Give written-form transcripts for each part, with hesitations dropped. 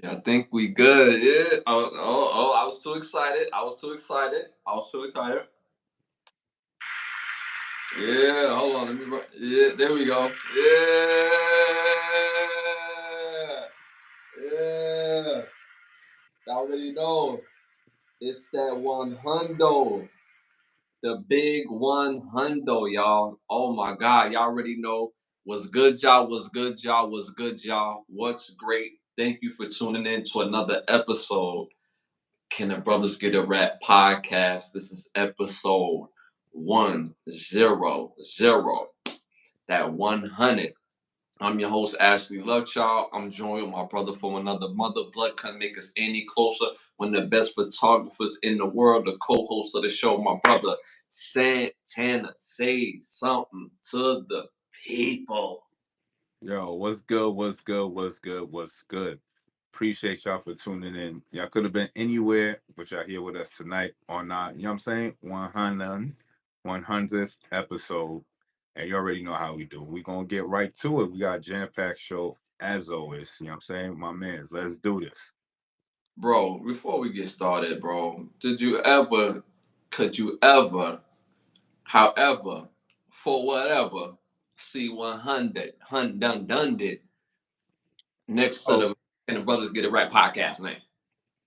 Yeah, I think we good. Yeah. Oh, I was too excited. I was too excited. I was too excited. Yeah, hold on. Let me. Yeah, there we go. Yeah. Yeah. I already know. It's that one hundo. The big one hundo, y'all. Oh my God. Y'all already know what's good, y'all. What's good, y'all. What's good, y'all. What's great. Thank you for tuning in to another episode. Can the Brothers Get a Rap podcast? This is episode 100. That 100. I'm your host, Ashley Lovechild. I'm joined with my brother from another mother. Blood couldn't make us any closer. One of the best photographers in the world, the co-host of the show, my brother, Santana. Say something to the people. Yo, what's good? What's good? What's good? What's good? Appreciate y'all for tuning in. Y'all could have been anywhere, but y'all here with us tonight on you know what I'm saying? 100th episode. And you already know how we do. We're gonna get right to it. We got a jam-packed show as always. You know what I'm saying? My mans, let's do this. Bro, before we get started, bro, could you ever, however, for whatever, see 100, done it next to Oh, the and the Brothers Get It Right podcast name?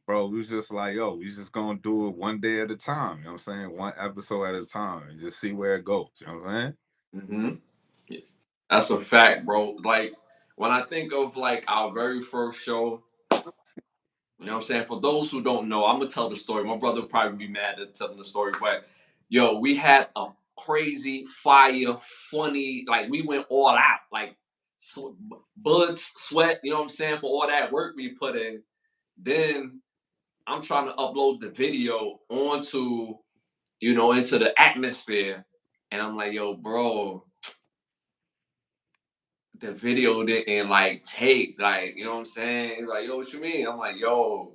bro, we was just like, yo, we just gonna do it one day at a time. You know what I'm saying? One episode at a time and just see where it goes. You know what I'm saying? Mm-hmm. That's a fact, bro. Like, when I think of like our very first show, you know what I'm saying? For those who don't know, I'm gonna tell the story. My brother would probably be mad at telling the story, but yo, we had a crazy, fire, funny, like we went all out, like blood, sweat, you know what I'm saying, for all that work we put in. Then I'm trying to upload the video onto, into the atmosphere. And I'm like, yo, bro, the video didn't like take, like, you know what I'm saying? He's like, yo, what you mean? I'm like, yo,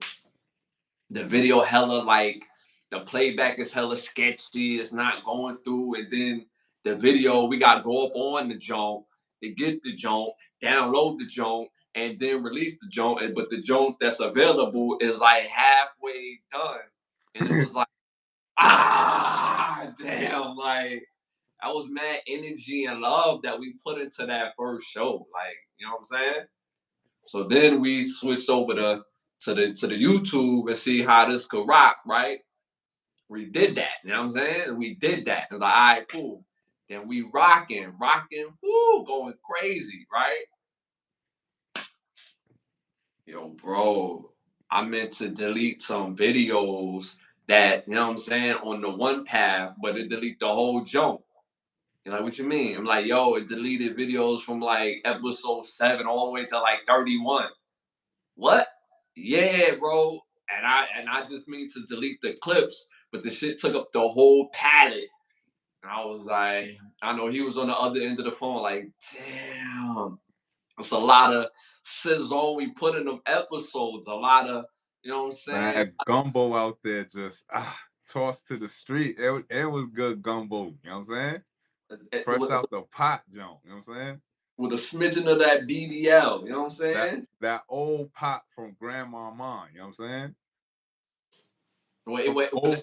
the video hella like the playback is hella sketchy, it's not going through, and then the video we got to go up on the joint to get the joint, download the joint, and then release the joint, but the joint that's available is like halfway done, and it was like, damn, like I was mad energy and love that we put into that first show, like, you know what I'm saying? So then we switched over to the YouTube and see how this could rock, right? We did that, you know what I'm saying? We did that. It's like, all right, cool. Then we rocking, woo, going crazy, right? Yo, bro, I meant to delete some videos that, you know what I'm saying, on the one path, but it delete the whole jump. You're like, what you mean? I'm like, yo, it deleted videos from like episode 7 all the way to like 31. What? Yeah, bro. And I just mean to delete the clips, but the shit took up the whole palette. And I was like, I know he was on the other end of the phone, like, damn. It's a lot of sizzle we put in them episodes. A lot of, you know what I'm saying? Mad gumbo out there just tossed to the street. It was good gumbo, you know what I'm saying? Fresh With, out the pot, Joe. You know what I'm saying? with a smidgen of that BBL, you know what I'm That saying? that old pot from Grandma Mine, you know what I'm saying? Wait, From wait, old,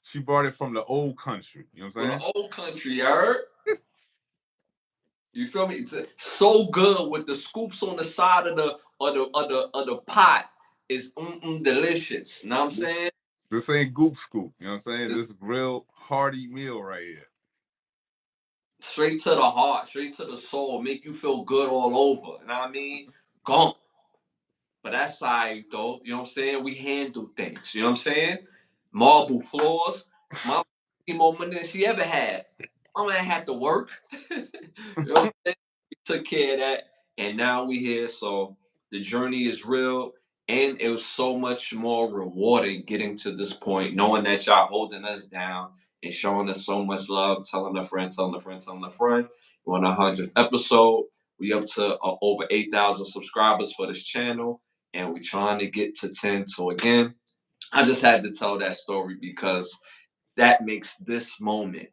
she brought it from the old country, you know what from I'm the saying? old country, you heard? You feel me? It's so good with the scoops on the side of the pot. It's delicious. You know what I'm saying? This ain't goop scoop, you know what I'm saying? It's This real hearty meal right here. straight to the heart, straight to the soul, make you feel good all over. You know what I mean? Gone. But that's side though. You know what I'm saying? We handle things. You know what I'm saying? Marble floors. Mama more money than she ever had. Mama ain't had to work. You know what I'm saying? We took care of that. And now we here. So the journey is real. And it was so much more rewarding getting to this point, knowing that y'all holding us down and showing us so much love, telling a friend, telling a friend, telling a friend. We're on our 100th episode. We up to over 8,000 subscribers for this channel, and we're trying to get to 10. So again, I just had to tell that story because that makes this moment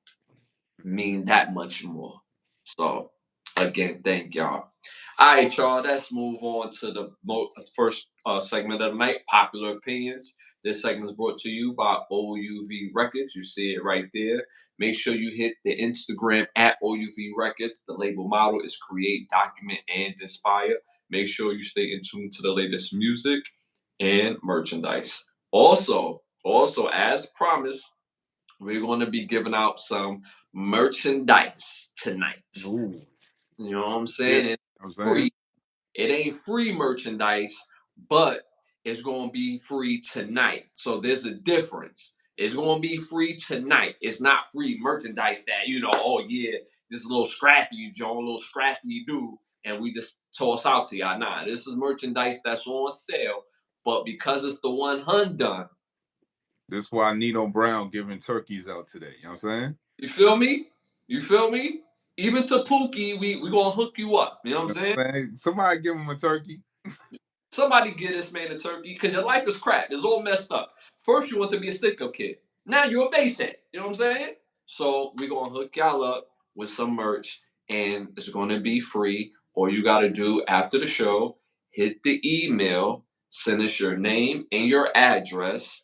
mean that much more. So again, thank y'all. All right, y'all. Let's move on to the first segment of the night, popular opinions. This segment is brought to you by OUV Records. You see it right there. Make sure you hit the Instagram at OUV Records. The label model is create, document, and inspire. Make sure you stay in tune to the latest music and merchandise. Also, as promised, we're going to be giving out some merchandise tonight. Ooh. You know what I'm Yeah, saying? you know It's what I'm saying? free. It ain't free merchandise, but it's going to be free tonight. So there's a difference. It's going to be free tonight. It's not free merchandise that, oh yeah, this little scrappy Joe, little scrappy dude, and we just toss out to y'all. Nah, this is merchandise that's on sale, but because it's the 100, This is why Nino Brown giving turkeys out today. You know what I'm saying? you feel me? You feel me? Even to Pookie, we going to hook you up. You know what I'm saying? Man, somebody give him a turkey. Somebody get this man a turkey because your life is crap. It's all messed up. First, you want to be a stick-up kid. Now you're a base head. You know what I'm saying? So we're going to hook y'all up with some merch, and it's going to be free. All you got to do after the show, hit the email, send us your name and your address,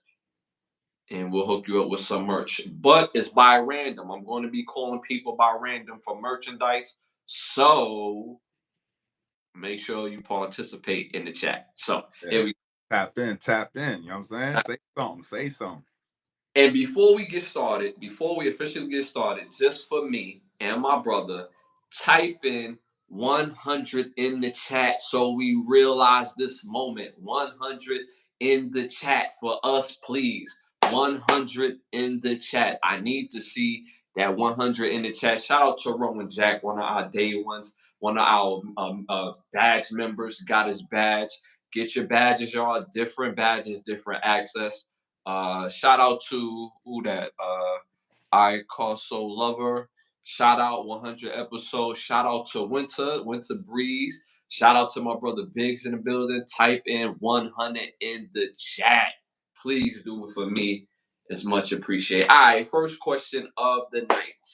and we'll hook you up with some merch. But it's by random. I'm going to be calling people by random for merchandise. So make sure you participate in the chat. So here we Tap in, tap in. You know what I'm saying? Say something, say something. And before we get started, before we officially get started, just for me and my brother, type in 100 in the chat so we realize this moment. 100 in the chat for us, please. 100 in the chat. I need to see that 100 in the chat. Shout out to Rowan Jack, one of our day ones, one of our badge members, got his badge. Get your badges, y'all. Different badges, different access. Shout out to who that? I Call So Lover. Shout out 100 episodes. Shout out to Winter Breeze. Shout out to my brother Biggs in the building. Type in 100 in the chat. Please do it for me. It's much appreciated. All right, first question of the night.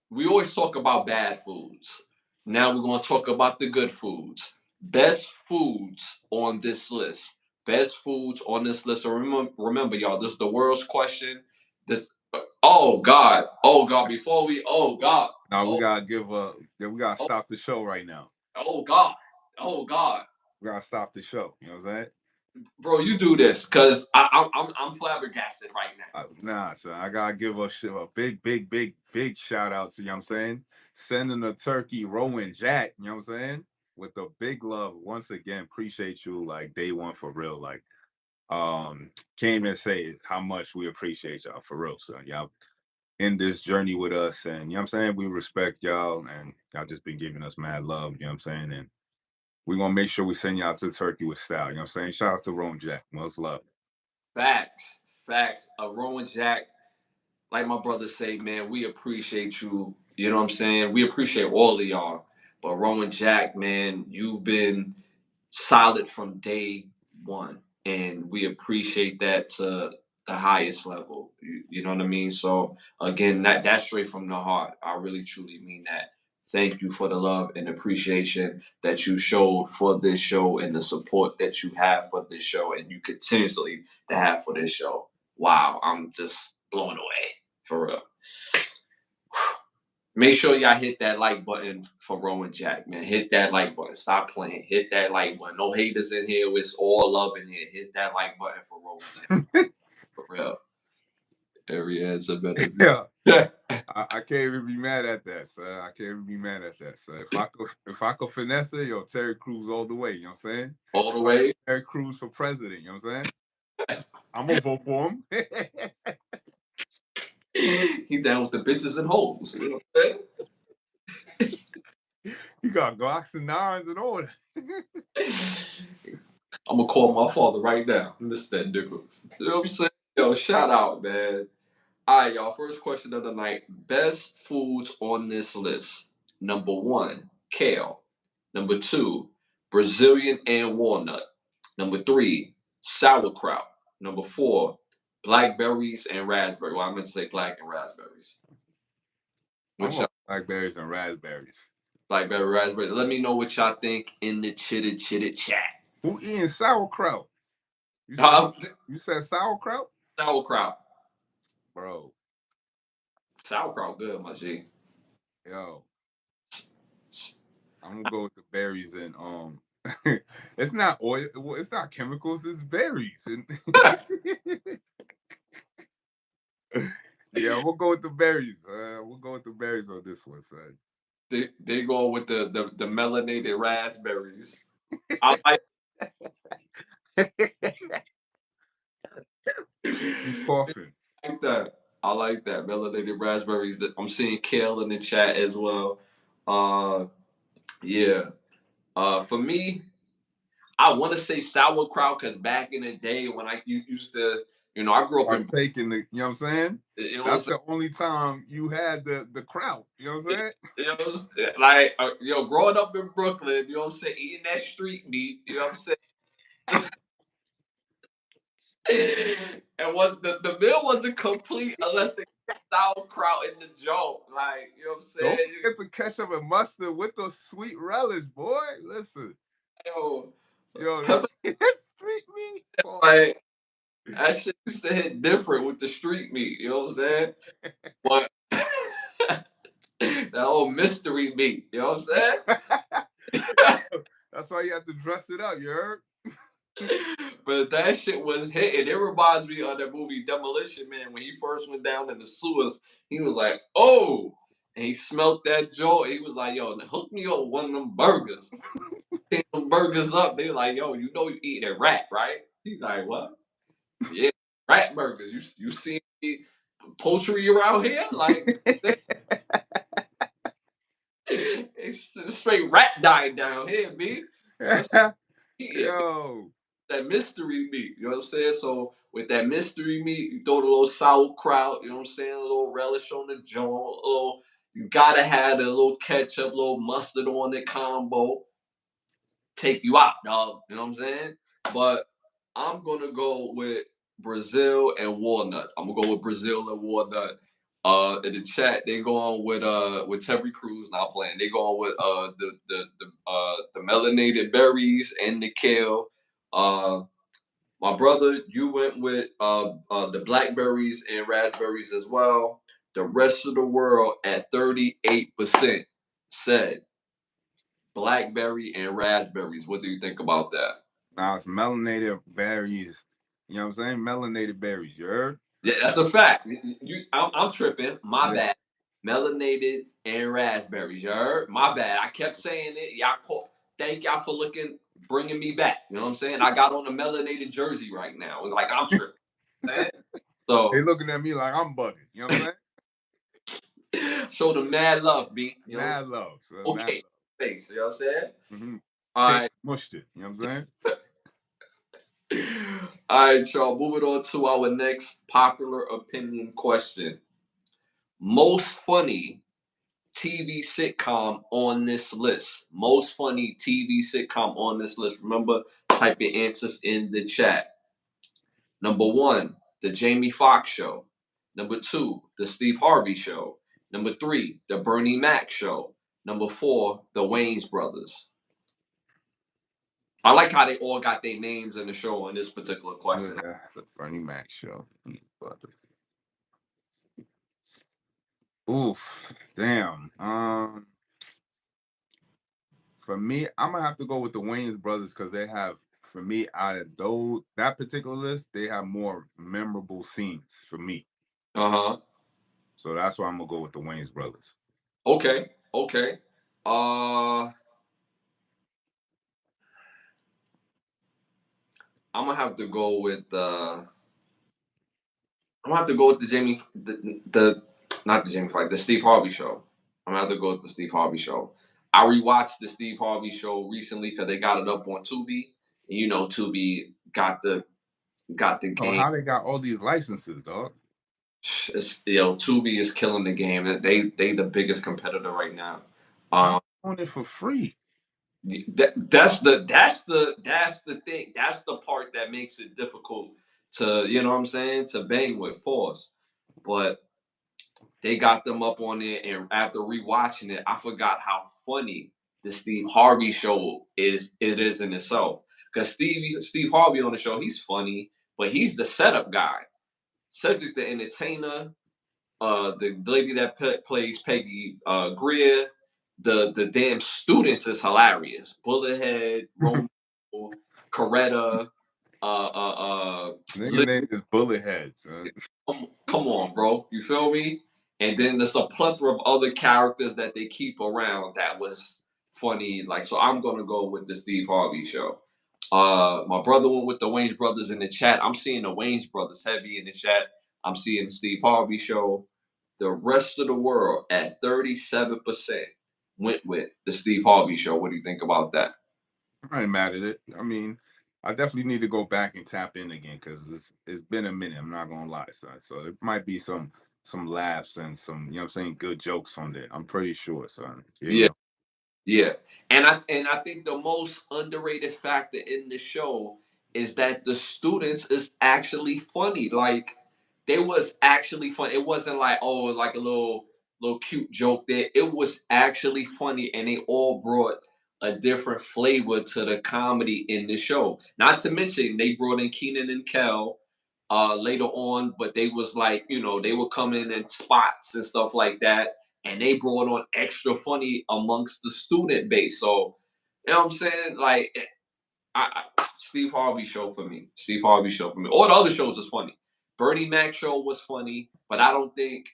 We always talk about bad foods. Now we're going to talk about the good foods. Best foods on this list. Best foods on this list. So remember, y'all, this is the world's question. This. Oh God. Oh God. Before we. Oh God. Now we Oh, gotta we gotta oh, stop the show right now. oh God. Oh God. We gotta stop the show. You know what I'm saying? Bro, you do this because I'm flabbergasted right now. Nah, son. I gotta give a big shout out to, you know what I'm saying? Sending a turkey, Rowan Jack, you know what I'm saying? With the big love. Once again, appreciate you like day one for real. Like, came and say how much we appreciate y'all for real, son. Y'all in this journey with us, and you know what I'm saying? We respect y'all, and y'all just been giving us mad love, you know what I'm saying? And we're gonna make sure we send y'all to Turkey with style, you know what I'm saying? Shout out to Rowan Jack. Much love. Facts. Facts. Rowan Jack, like my brother say, man, we appreciate you. You know what I'm saying? We appreciate all of y'all. But Rowan Jack, man, you've been solid from day one. And we appreciate that to the highest level. You know what I mean? So again, that's straight from the heart. I really truly mean that. Thank you for the love and appreciation that you showed for this show and the support that you have for this show and you continuously to have for this show. Wow, I'm just blown away. For real. Make sure y'all hit that like button for Rowan Jack, man. Hit that like button. Stop playing. Hit that like button. No haters in here. It's all love in here. Hit that like button for Rowan Jack. For real. Every answer better be. Yeah. I can't even be mad at that, sir. I can't even be mad at that, sir. If I could finesse it, yo, Terry Crews all the way, you know what I'm saying? All the way. Terry Crews for president, you know what I'm saying? I'm gonna vote for him. He down with the bitches and hoes. You know what I'm saying? You got Glocks and nines and all that. I'm gonna call my father right now. Miss that nigga. You know what I'm saying? Yo, shout out, man. All right, y'all. First question of the night. Best foods on this list. Number 1, kale. Number 2, Brazilian and walnut. Number 3, sauerkraut. Number 4, blackberries and raspberry. Well, I meant to say black and raspberries. I'm Which going blackberries and raspberries. Blackberry raspberry. Let me know what y'all think in the chitter chat. Who eating sauerkraut? You said Uh, you said sauerkraut, sauerkraut. bro. Sauerkraut, good, my G. Yo, I'm gonna go with the berries and it's not oil. It's not chemicals. It's berries and yeah, we'll go with the berries. We'll go with the berries on this one, son. They go with the melanated raspberries. I like You coughing? that. I like that melanated raspberries. That I'm seeing kale in the chat as well. Yeah. For me, I want to say sauerkraut because back in the day when I used to, I grew up in, Partaking the, you know what I'm saying? you know what I'm That's saying? the only time you had the kraut. You know what I'm saying? You know, like growing up in Brooklyn, you know what I'm saying, eating that street meat, you know what I'm saying? And what the meal wasn't complete unless they sauerkraut in the joke. Like, you know what I'm Don't saying? forget the ketchup and mustard with the sweet relish, boy. Listen, Yo, yo, pepper, that's street meat. like, that shit used to hit different with the street meat, you know what I'm saying? But that whole mystery meat, you know what I'm saying? That's why you have to dress it up, you heard? But that shit was hitting. It reminds me of that movie Demolition Man when he first went down in the sewers. He was like, "Oh," and he smelt that joint. He was like, "Yo, hook me up with one of them burgers." Pick them burgers up. They like, "Yo, you know you eating a rat, right?" He's like, "What?" Yeah, rat burgers. You see poultry around here? Like, it's straight rat diet down here, B. That's eating. Yo, That mystery meat, you know what I'm saying? So with that mystery meat, you throw the little sauerkraut, you know what I'm saying? A little relish on the joint, you gotta have a little ketchup, little mustard on the combo, take you out, dog. You know what I'm saying? But I'm gonna go with Brazil and walnut. I'm gonna go with Brazil and walnut. In the chat, they go on with Terry Crews, not playing. They go on with the melanated berries and the kale. Uh my brother, you went with the blackberries and raspberries as well. The rest of the world at 38% said blackberry and raspberries. What do you think about that? now it's melanated berries. You know what I'm saying? Melanated berries, you heard? Yeah, that's a fact. I'm tripping. My Yeah. bad. Melanated and raspberries. You heard? My bad. I kept saying it. Y'all caught. Thank y'all for bringing me back. You know what I'm saying? I got on a melanated jersey right now. Like I'm tripping. Man. They So looking at me like I'm bugging. You know what I'm saying? show the mad love, B. You know what I'm Mad saying? love. So mad Okay. Thanks. You know what I'm saying? love. Mm-hmm. All Cake right. mushed it. You know what I'm All right, y'all. Moving on to our next popular opinion question. Most funny TV sitcom on this list. Most funny TV sitcom on this list. Remember, type your answers in the chat. Number one, The Jamie Foxx Show. Number two, The Steve Harvey Show. Number three, The Bernie Mac Show. Number four, The Wayans Brothers. I like how they all got their names in the show on this particular question. saying? Yeah, it's a Bernie Mac show. Oof. Damn. For me, I'm gonna have to go with the Wayans brothers because they have, for me, out of those that particular list, they have more memorable scenes for me. Uh huh. So that's why I'm gonna go with the Wayans brothers. Okay. Okay. I'm gonna have to go with I'm gonna have to go with the not the Jamie Foxx, the Steve Harvey Show. I'm gonna have to go with the Steve Harvey Show. I rewatched the Steve Harvey Show recently because they got it up on Tubi, and Tubi got the Oh, game. how they got all these licenses, dog? Tubi is killing the game. They the biggest competitor right now. How Um, on it for free? that's the thing. That's the part that makes it difficult to what I'm saying, to bang with. Pause. But they got them up on it, and after rewatching it, I forgot how funny the Steve Harvey show is in itself. Because Steve Harvey on the show, he's funny, but he's the setup guy. Cedric the Entertainer, the lady that plays Peggy Greer, the damn students is hilarious. Bullethead, Romeo, Coretta, Nigga name is Bullet Heads. come on, bro. You feel me? And then there's a plethora of other characters that they keep around that was funny. Like, so I'm gonna go with the Steve Harvey show. My brother went with the Wayans brothers in the chat. I'm seeing the Wayans brothers heavy in the chat. I'm seeing the Steve Harvey show. The rest of the world at 37% went with the Steve Harvey show. What do you think about that? I ain't mad at it. I mean, I definitely need to go back and tap in again because it's been a minute. I'm not gonna lie, son. So it might be some laughs and some, you know what I'm saying, good jokes on there. I'm pretty sure, son. You Yeah. know? Yeah, and I think the most underrated factor in the show is that the students is actually funny. Like they was actually funny. It wasn't like, oh, like a little cute joke there. It was actually funny, and they all brought a different flavor to the comedy in the show. Not to mention they brought in Keenan and Kel later on, but they was like, they would come in spots and stuff like that, and they brought on extra funny amongst the student base. So, you know what I'm saying? Like, Steve Harvey show for me. Steve Harvey show for me. All the other shows was funny. Bernie Mac show was funny, but I don't think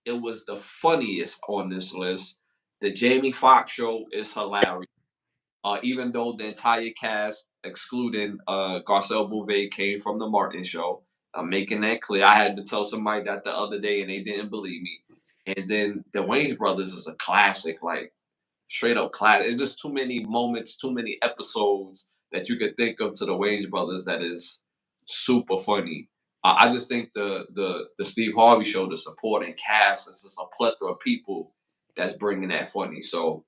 it was the funniest on this list. The Jamie Foxx show is hilarious. Even though the entire cast, excluding Garcelle Bouvet, came from the Martin show. I'm making that clear. I had to tell somebody that the other day and they didn't believe me. And then the Wayans Brothers is a classic, like straight up classic. It's just too many moments, too many episodes that you could think of to the Wayans Brothers that is super funny. I just think the Steve Harvey show, the supporting cast, it's just a plethora of people that's bringing that funny. So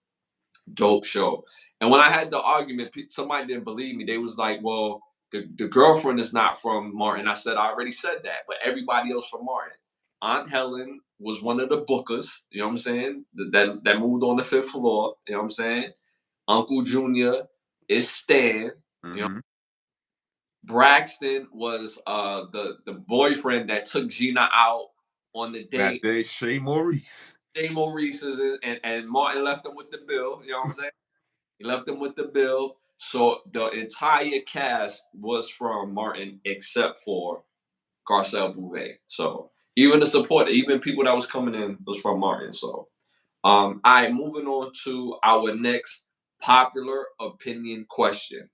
dope show. And when I had the argument, somebody didn't believe me. They was like, well, the girlfriend is not from Martin. I said, I already said that, but everybody else from Martin. Aunt Helen was one of the bookers, you know what I'm saying? That moved on the fifth floor, you know what I'm saying? Uncle Junior is Stan, you know. Mm-hmm. Braxton was the boyfriend that took Gina out on the That date. day, Shay Maurice. Jay Maurice is and Martin left them with the bill, you know what I'm saying? He left them with the bill. So the entire cast was from Martin except for Garcelle Bouvet. So even the support, even people that was coming in was from Martin. So all right, moving on to our next popular opinion question.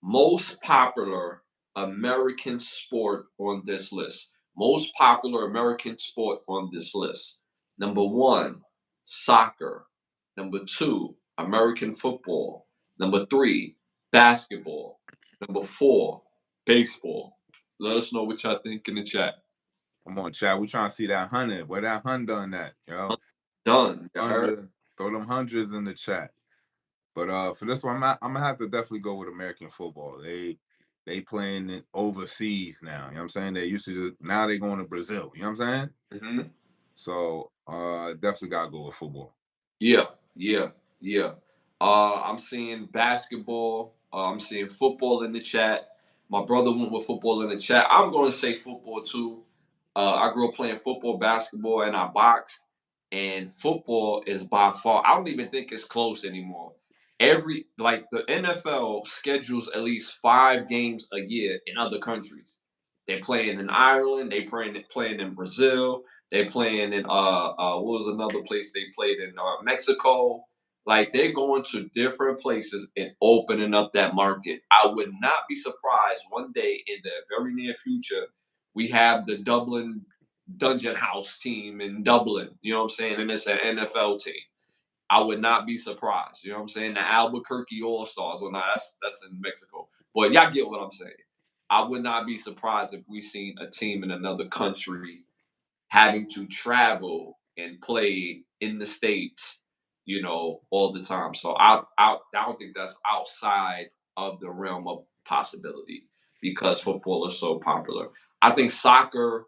Most popular American sport on this list. Most popular American sport on this list. Number one, soccer. Number two, American football. Number three, basketball. Number four, baseball. Let us know what y'all think in the chat. Come on, chat. We trying to see that 100. Where that 100 at, yo? Done. You heard? 100. Throw them hundreds in the chat. But for this one, I'm gonna have to definitely go with American football. They playing it overseas now. You know what I'm saying? They used to now they going to Brazil. You know what I'm saying? Mm-hmm. So definitely gotta go with football. Yeah, yeah, yeah. I'm seeing basketball. I'm seeing football in the chat. My brother went with football in the chat. I'm going to say football too. I grew up playing football, basketball, and I boxed. And football is by far, I don't even think it's close anymore. The NFL schedules at least 5 games a year in other countries. They're playing in Ireland, playing in Brazil, they playing in what was another place they played in Mexico. Like they're going to different places and opening up that market. I would not be surprised one day in the very near future we have the Dublin Dungeon House team in Dublin. You know what I'm saying? And it's an NFL team. I would not be surprised. You know what I'm saying? The Albuquerque All Stars. Well, no, that's in Mexico. But y'all get what I'm saying. I would not be surprised if we seen a team in another country having to travel and play in the States, all the time. So I don't think that's outside of the realm of possibility because football is so popular. I think soccer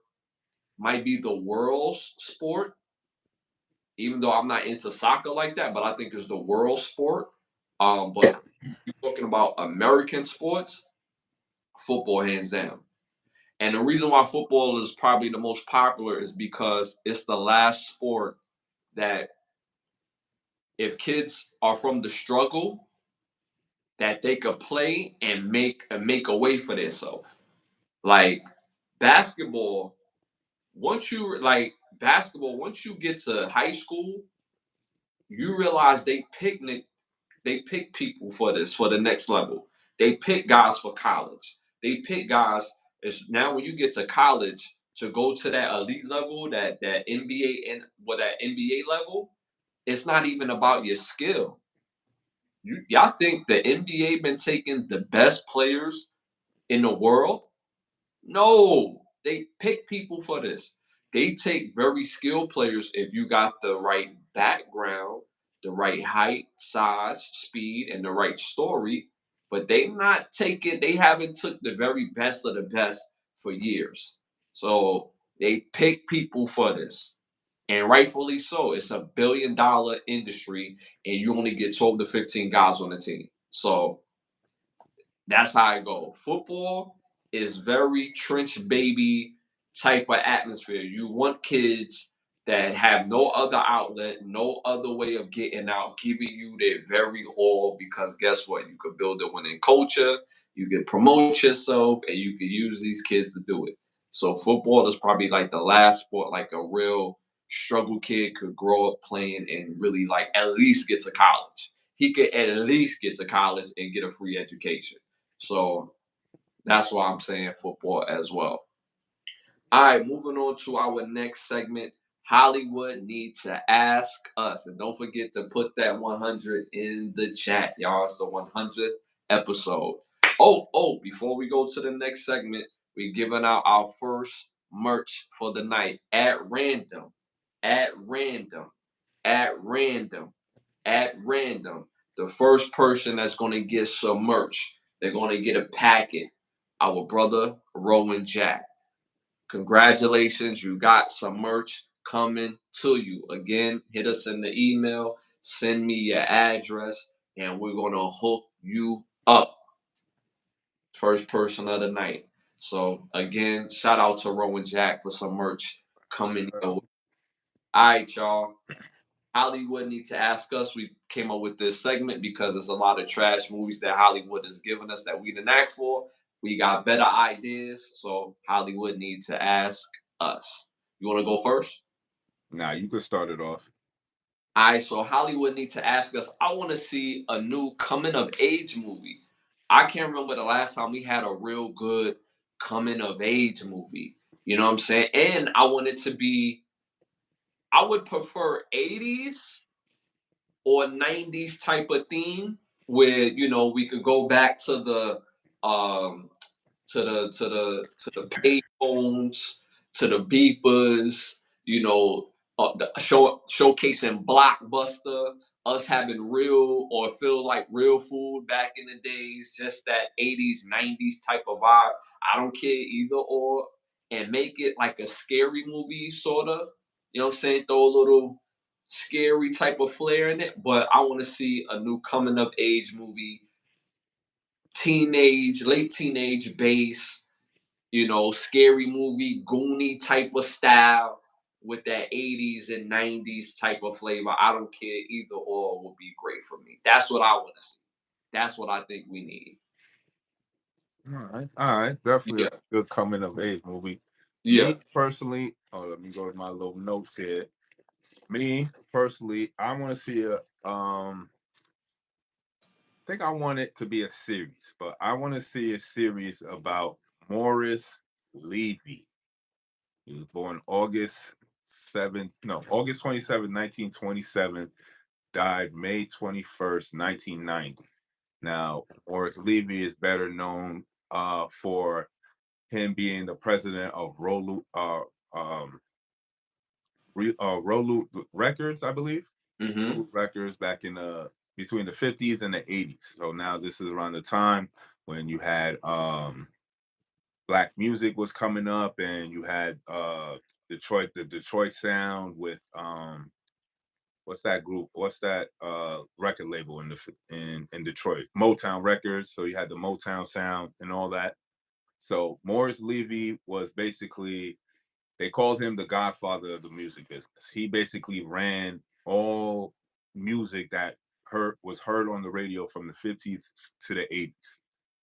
might be the world's sport, even though I'm not into soccer like that, but I think it's the world sport. But you're talking about American sports, football hands down. And the reason why football is probably the most popular is because it's the last sport that if kids are from the struggle, that they could play and make a way for themselves. Like basketball, once you get to high school, you realize they pick people for this for the next level. They pick guys for college. They pick guys is now when you get to college to go to that elite level, that NBA and what that NBA level, it's not even about your skill. Y'all think the NBA been taking the best players in the world? No, they pick people for this. They take very skilled players if you got the right background, the right height, size, speed, and the right story. But they haven't took the very best of the best for years. So they pick people for this. And rightfully so. It's $1 billion industry, and you only get 12 to 15 guys on the team. So that's how I go. Football is very trench baby type of atmosphere. You want kids that have no other outlet, no other way of getting out, giving you their very all. Because guess what? You could build a winning culture, you can promote yourself, and you can use these kids to do it. So football is probably like the last sport, like a real struggle kid could grow up playing and really like at least get to college. He could at least get to college and get a free education. So that's why I'm saying football as well. All right, moving on to our next segment. Hollywood need to ask us. And don't forget to put that 100 in the chat, y'all. It's the 100th episode. Before we go to the next segment, we're giving out our first merch for the night at random, at random, at random, at random. The first person that's going to get some merch, they're going to get a packet. Our brother, Rowan Jack. Congratulations, you got some merch coming to you. Again, hit us in the email, send me your address, and we're going to hook you up. First person of the night. So, again, shout out to Rowan Jack for some merch coming your way. All right, y'all. Hollywood need to ask us. We came up with this segment because there's a lot of trash movies that Hollywood has given us that we didn't ask for. We got better ideas, so Hollywood need to ask us. You want to go first? Nah, you could start it off. All right, so Hollywood need to ask us. I want to see a new coming of age movie. I can't remember the last time we had a real good coming of age movie. You know what I'm saying? And I want it to be. I would prefer 80s or 90s type of theme where we could go back to the um to the payphones, to the beepers, showcasing Blockbuster, us having real or feel like real food back in the days, just that 80s, 90s type of vibe. I don't care either or, and make it like a scary movie, sort of. You know what I'm saying? Throw a little scary type of flair in it, but I want to see a new coming of age movie, late teenage base, scary movie, Goonie type of style with that 80s and 90s type of flavor. I don't care. Either or would be great for me. That's what I want to see. That's what I think we need. All right, definitely Yeah. a good coming of age movie. Yeah. Me personally, let me go to my little notes here. Me personally, I want to see I think I want it to be a series, but I want to see a series about Morris Levy. He was born August 27th, 1927, died May 21st, 1990. Now, Morris Levy is better known for him being the president of um, Rolu Records, I believe. Mm-hmm. Rolu Records back in between the 50s and the 80s. So now this is around the time when you had black music was coming up, and you had The Detroit sound with what's that group? What's that record label in Detroit? Motown Records. So you had the Motown sound and all that. So Morris Levy was basically, they called him the godfather of the music business. He basically ran all music that was heard on the radio from the 50s to the 80s.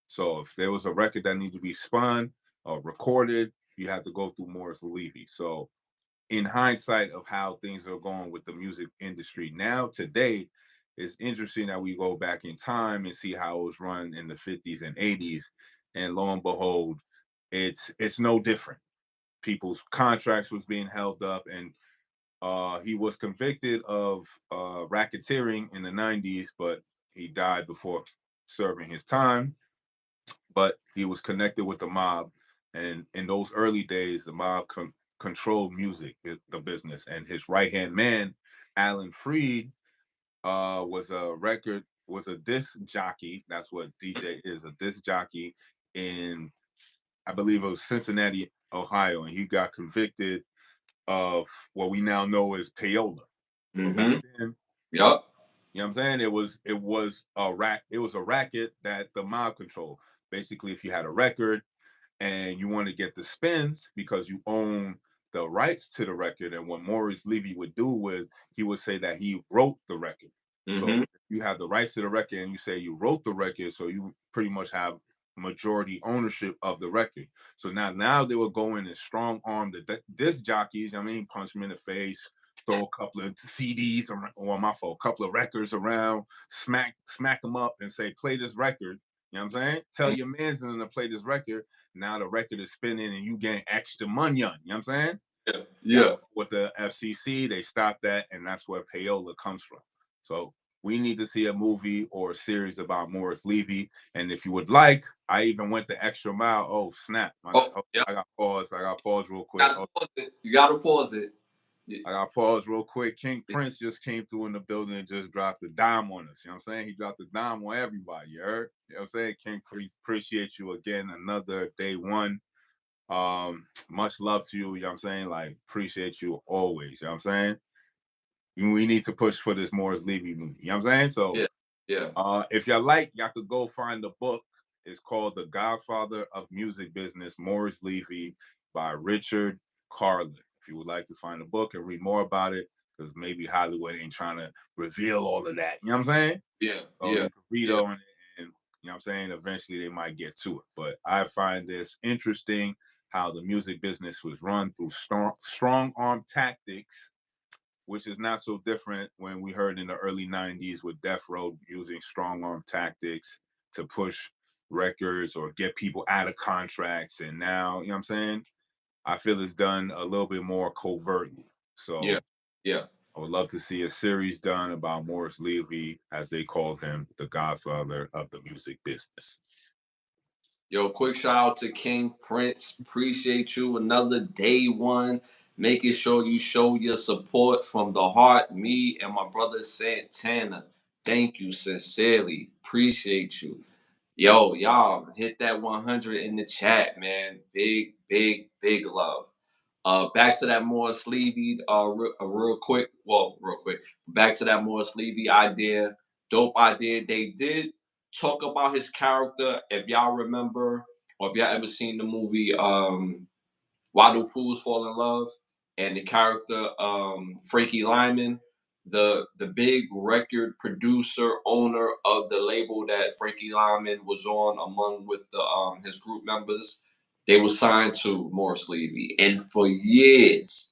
So if there was a record that needed to be spun or recorded, you had to go through Morris Levy. So in hindsight of how things are going with the music industry now today, it's interesting that we go back in time and see how it was run in the 50s and 80s, and lo and behold, it's no different. People's contracts was being held up, and he was convicted of racketeering in the 90s, but he died before serving his time. But he was connected with the mob, and in those early days, the mob controlled music, the business, and his right hand man, Alan Freed, was a disc jockey. That's what DJ is, a disc jockey in, I believe it was Cincinnati, Ohio, and he got convicted of what we now know as payola. But back Mm-hmm. then, Yep. you know what I'm saying? It was a racket that the mob controlled. Basically, if you had a record and you want to get the spins because you own the rights to the record. And what Morris Levy would do was he would say that he wrote the record. So Mm-hmm. you have the rights to the record and you say you wrote the record, so you pretty much have majority ownership of the record. So now they will go in and strong arm the disc jockeys. I mean, punch them in the face, throw a couple of CDs or my fault, a couple of records around, smack them up and say, play this record. You know what I'm saying? Tell your man's to play this record. Now the record is spinning and you getting extra money. You know what I'm saying? Yeah. Now Yeah. with the FCC, they stopped that, and that's where payola comes from. So we need to see a movie or a series about Morris Levy. And if you would like, I even went the extra mile. Oh snap! Oh, yeah. I got pause. I got pause real quick. Gotta pause it. You gotta pause it. I got pause real quick. King Prince just came through in the building and just dropped a dime on us. You know what I'm saying? He dropped a dime on everybody. You heard? You know what I'm saying? King Prince, appreciate you again. Another day one. Much love to you. You know what I'm saying? Like, appreciate you always. You know what I'm saying? We need to push for this Morris Levy movie. You know what I'm saying? So Yeah. Yeah. if y'all like, y'all could go find the book. It's called The Godfather of Music Business, Morris Levy by Richard Carlin. If you would like to find the book and read more about it, because maybe Hollywood ain't trying to reveal all of that. You know what I'm saying? Yeah. So Yeah. you can read Yeah. on it, and you know what I'm saying? Eventually they might get to it. But I find this interesting how the music business was run through strong arm tactics, which is not so different when we heard in the early 90s with Death Row using strong arm tactics to push records or get people out of contracts. And now, you know what I'm saying? I feel it's done a little bit more covertly. Yeah. So Yeah. I would love to see a series done about Morris Levy, as they called him, the godfather of the music business. Yo, quick shout out to King Prince. Appreciate you. Another day one. Making sure you show your support from the heart. Me and my brother Santana. Thank you sincerely. Appreciate you. Yo, y'all, hit that 100 in the chat, man. Big, big, big love. Back to that Morris Levy, real quick. Well, real quick. Back to that Morris Levy idea. Dope idea. They did talk about his character. If y'all remember, or if y'all ever seen the movie Why Do Fools Fall in Love, and the character Frankie Lyman, the big record producer owner of the label that Frankie Lyman was on, among with the his group members, they were signed to Morris Levy, and for years,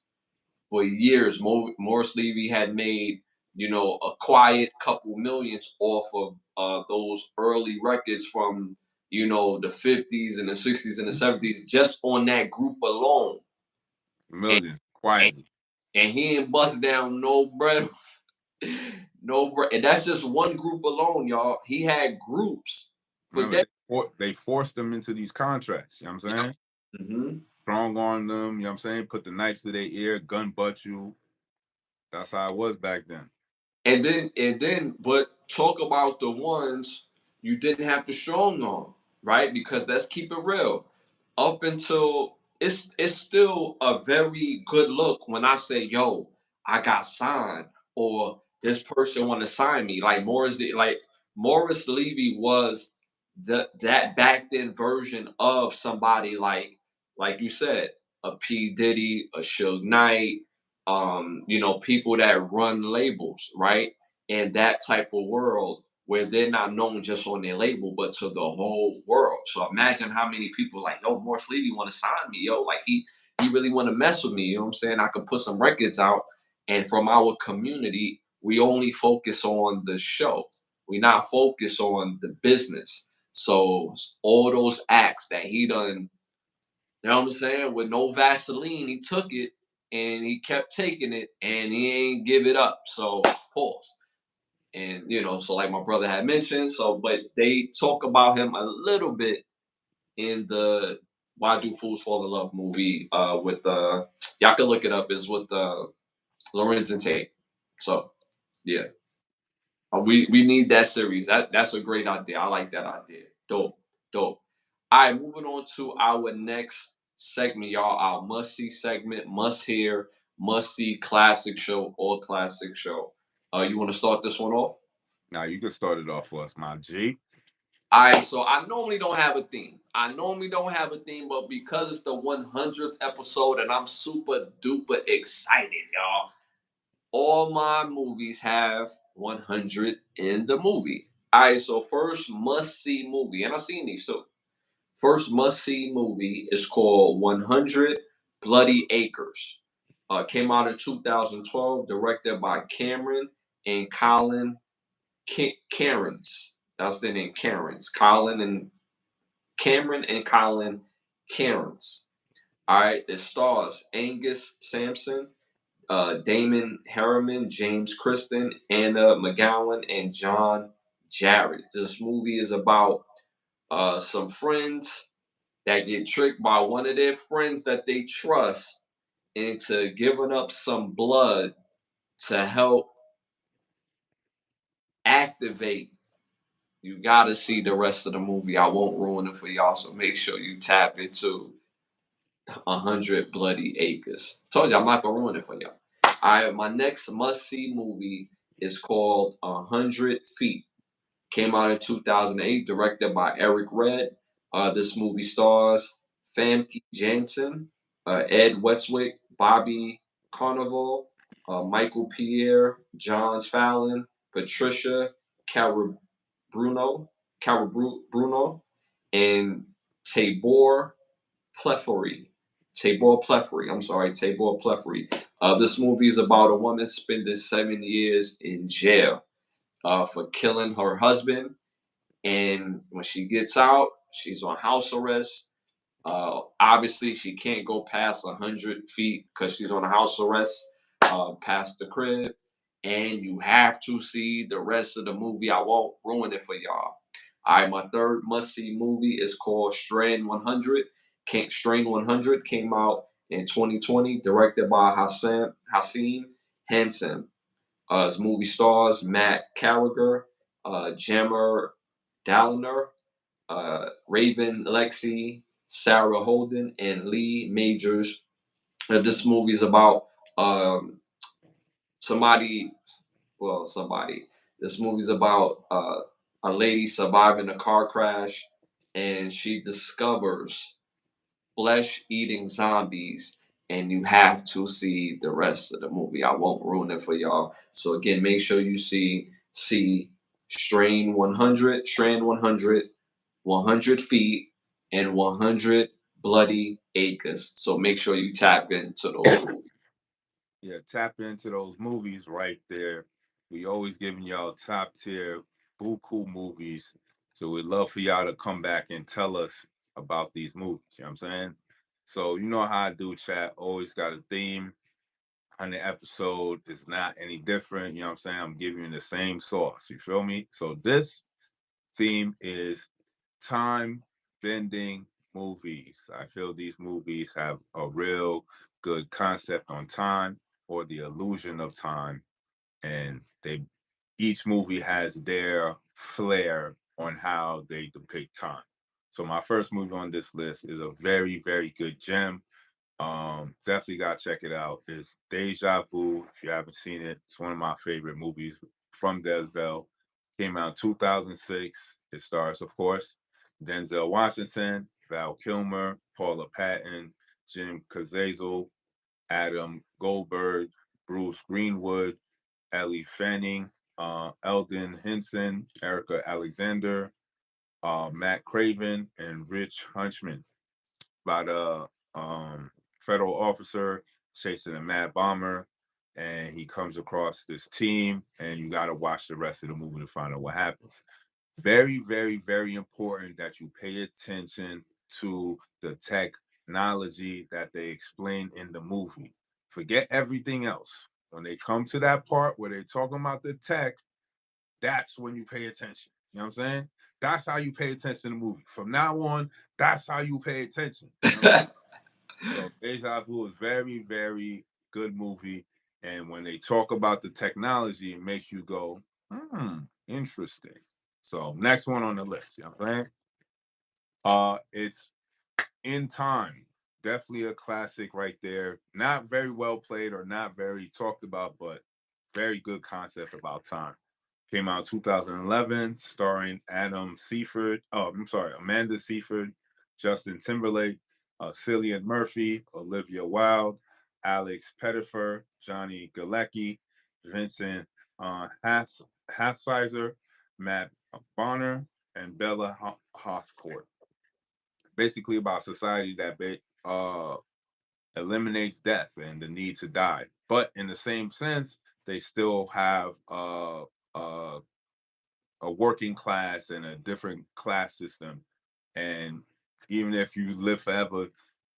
Morris Levy had made, a quiet couple millions off of those early records from, the 50s and the 60s and the 70s, just on that group alone. And, Millions, and, quietly. and he ain't bust down no bread. No bread. And that's just one group alone, y'all. He had groups for Remember, that. they forced them into these contracts. You know what I'm Yep. saying? hmm Strong arm them, you know what I'm saying? Put the knife to their ear, gun butt you. That's how it was back then. But talk about the ones you didn't have to strong on, right? Because let's keep it real. Up until it's still a very good look when I say, "Yo, I got signed," or "This person want to sign me." Morris Levy was that back then version of somebody like you said, a P Diddy, a Suge Knight, people that run labels, right? And that type of world where they're not known just on their label, but to the whole world. So imagine how many people like, yo, Morris Levy want to sign me, yo, like he really want to mess with me. You know what I'm saying? I could put some records out, and from our community, we only focus on the show. We not focus on the business. So all those acts that he done, you know what I'm saying, with no Vaseline, he took it and he kept taking it and he ain't give it up. So pause. And so like my brother had mentioned, but they talk about him a little bit in the Why Do Fools Fall in Love movie with y'all can look it up, is with Lorenz and Tate. So yeah. We need that series. That's a great idea. I like that idea. Dope, dope. All right, moving on to our next segment, y'all. Our must see segment, must hear, must see classic show or classic show. You want to start this one off? Now you can start it off for us, my G. All right, so I normally don't have a theme. But because it's the 100th episode and I'm super duper excited, y'all. All my movies have 100 in the movie. All right, so first must see movie, and I've seen these too. First must see movie is called 100 Bloody Acres. Came out in 2012, directed by Cameron and Colin Cairns. That's their name, Cairns. Cameron and Colin Cairns. All right, it stars Angus Sampson, Damon Harriman, James Kristen, Anna McGowan, and John Jarrett. This movie is about some friends that get tricked by one of their friends that they trust into giving up some blood to help activate. You got to see the rest of the movie. I won't ruin it for y'all, so make sure you tap into 100 Bloody Acres. Told you I'm not gonna ruin it for y'all. All right, my next must-see movie is called 100 Feet. Came out in 2008, directed by Eric Red. This movie stars Famke Janssen, Ed Westwick, Bobby Carnival, Michael Pierre, John Fallon, Patricia Cara Bruno, and Tabor Tabor Pleffery. I'm sorry, Tabor Pleffery. This movie is about a woman spending 7 years in jail for killing her husband. And when she gets out, she's on house arrest. Obviously, she can't go past 100 feet because she's on house arrest past the crib. And you have to see the rest of the movie. I won't ruin it for y'all. All right, my third must-see movie is called Strain 100. Strain 100 came out in 2020, directed by Hassan Hansen. His movie stars Matt Carriger, Jammer Dalliner, Raven Lexi, Sarah Holden, and Lee Majors. This movie is about um, somebody. Well, somebody. This movie's about a lady surviving a car crash, and she discovers flesh-eating zombies. And you have to see the rest of the movie. I won't ruin it for y'all. So again, make sure you see Strain 100, 100 Feet, and 100 Bloody Acres. So make sure you tap into those movies. Yeah, tap into those movies right there. We always giving y'all top tier buku movies. So we'd love for y'all to come back and tell us about these movies. You know what I'm saying? So you know how I do, chat. Always got a theme. And the episode is not any different. You know what I'm saying? I'm giving you the same sauce. You feel me? So this theme is time bending movies. I feel these movies have a real good concept on time or the illusion of time, and they each movie has their flair on how they depict time. So my first movie on this list is a very, very good gem. Definitely gotta check it out. It's Deja Vu. If you haven't seen it, it's one of my favorite movies from Denzel. Came out 2006. It stars, of course, Denzel Washington, Val Kilmer, Paula Patton, Jim Caviezel, Adam Goldberg, Bruce Greenwood, Ellie Fanning, Eldon Henson, Erica Alexander, Matt Craven, and Rich Hunchman. About a federal officer chasing a mad bomber, and he comes across this team, and you got to watch the rest of the movie to find out what happens. Very, very, very important that you pay attention to the technology that they explain in the movie. Forget everything else. When they come to that part where they're talking about the tech, that's when you pay attention. You know what I'm saying? That's how you pay attention to the movie. From now on, that's how you pay attention. You know what I'm saying? So Deja Vu is very, very good movie. And when they talk about the technology, it makes you go, interesting. So next one on the list, you know what I'm saying? It's In Time. Definitely a classic right there. Not very well played or not very talked about, but very good concept about time. Came out 2011, starring Adam Seaford. Oh, I'm sorry, Amanda Seaford, Justin Timberlake, Cillian Murphy, Olivia Wilde, Alex Pettyfer, Johnny Galecki, Vincent Hathsizer, Matt Bonner, and Bella Hothcourt. Basically about society that eliminates death and the need to die, but in the same sense, they still have uh, a working class and a different class system. And even if you live forever,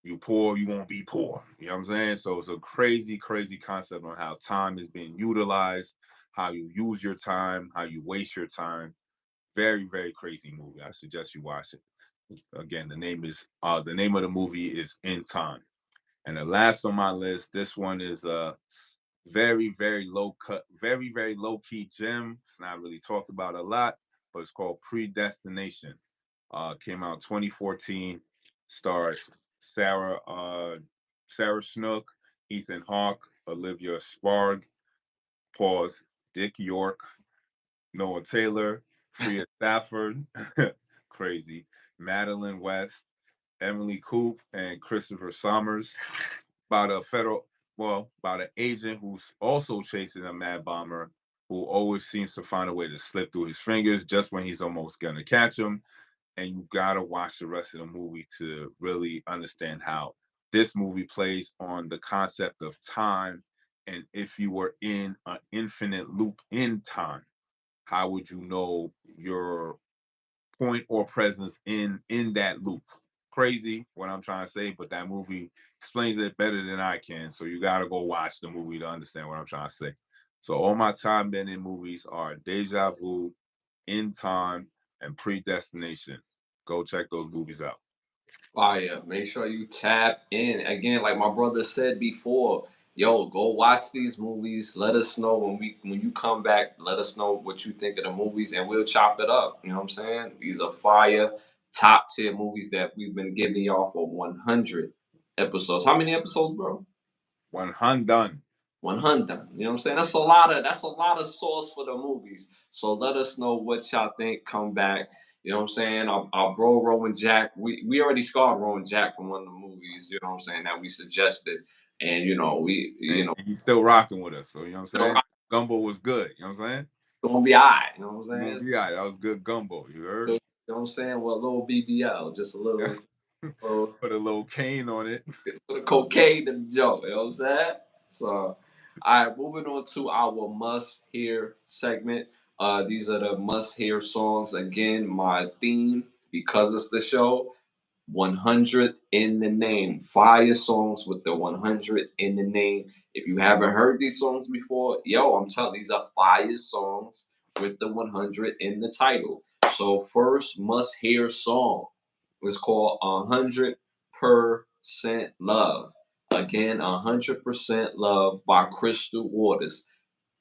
you poor, you won't be poor. You know what I'm saying? So it's a crazy, crazy concept on how time is being utilized, how you use your time, how you waste your time. Very, very crazy movie. I suggest you watch it. Again, the name of the movie is In Time. And the last on my list, this one is very, very low cut, very, very low key gem. It's not really talked about a lot, but it's called Predestination. Came out 2014. Stars Sarah Snook, Ethan Hawke, Olivia Sparg, pause, Dick York, Noah Taylor, Freya Stafford, crazy, Madeline West, Emily Coop, and Christopher Sommers. About a federal, about an agent who's also chasing a mad bomber who always seems to find a way to slip through his fingers just when he's almost gonna catch him. And you gotta watch the rest of the movie to really understand how this movie plays on the concept of time. And if you were in an infinite loop in time, how would you know your point or presence in that loop? Crazy what I'm trying to say, but that movie explains it better than I can. So you gotta go watch the movie to understand what I'm trying to say. So all my time been in movies are Deja Vu, In Time, and Predestination. Go check those movies out. Fire. Make sure you tap in. Again, like my brother said before, yo, go watch these movies. Let us know when you come back, let us know what you think of the movies and we'll chop it up. You know what I'm saying? These are fire top tier movies that we've been giving y'all for 100 episodes. How many episodes, bro? 100. 100. You know what I'm saying? That's a lot of sauce for the movies. So let us know what y'all think. Come back. You know what I'm saying? Our bro Rowan Jack. We already scarred Rowan Jack from one of the movies. You know what I'm saying that we suggested, and And he's still rocking with us. So you know what I'm still saying? Gumbo was good. You know what I'm saying? gonna be alright. You know what I'm You gonna saying? be all right. That was good gumbo. You heard? You know what I'm saying? Well, a little BBL, just a little Put a little cane on it. put a cocaine in the joke. You know what I'm saying? So, all right, moving on to our must hear segment. These are the must hear songs. Again, my theme because it's the show. 100 in the name. Fire songs with the 100 in the name. If you haven't heard these songs before, yo, I'm telling you, these are fire songs with the 100 in the title. So, first must hear song is called 100% Love. Again, 100% Love by Crystal Waters.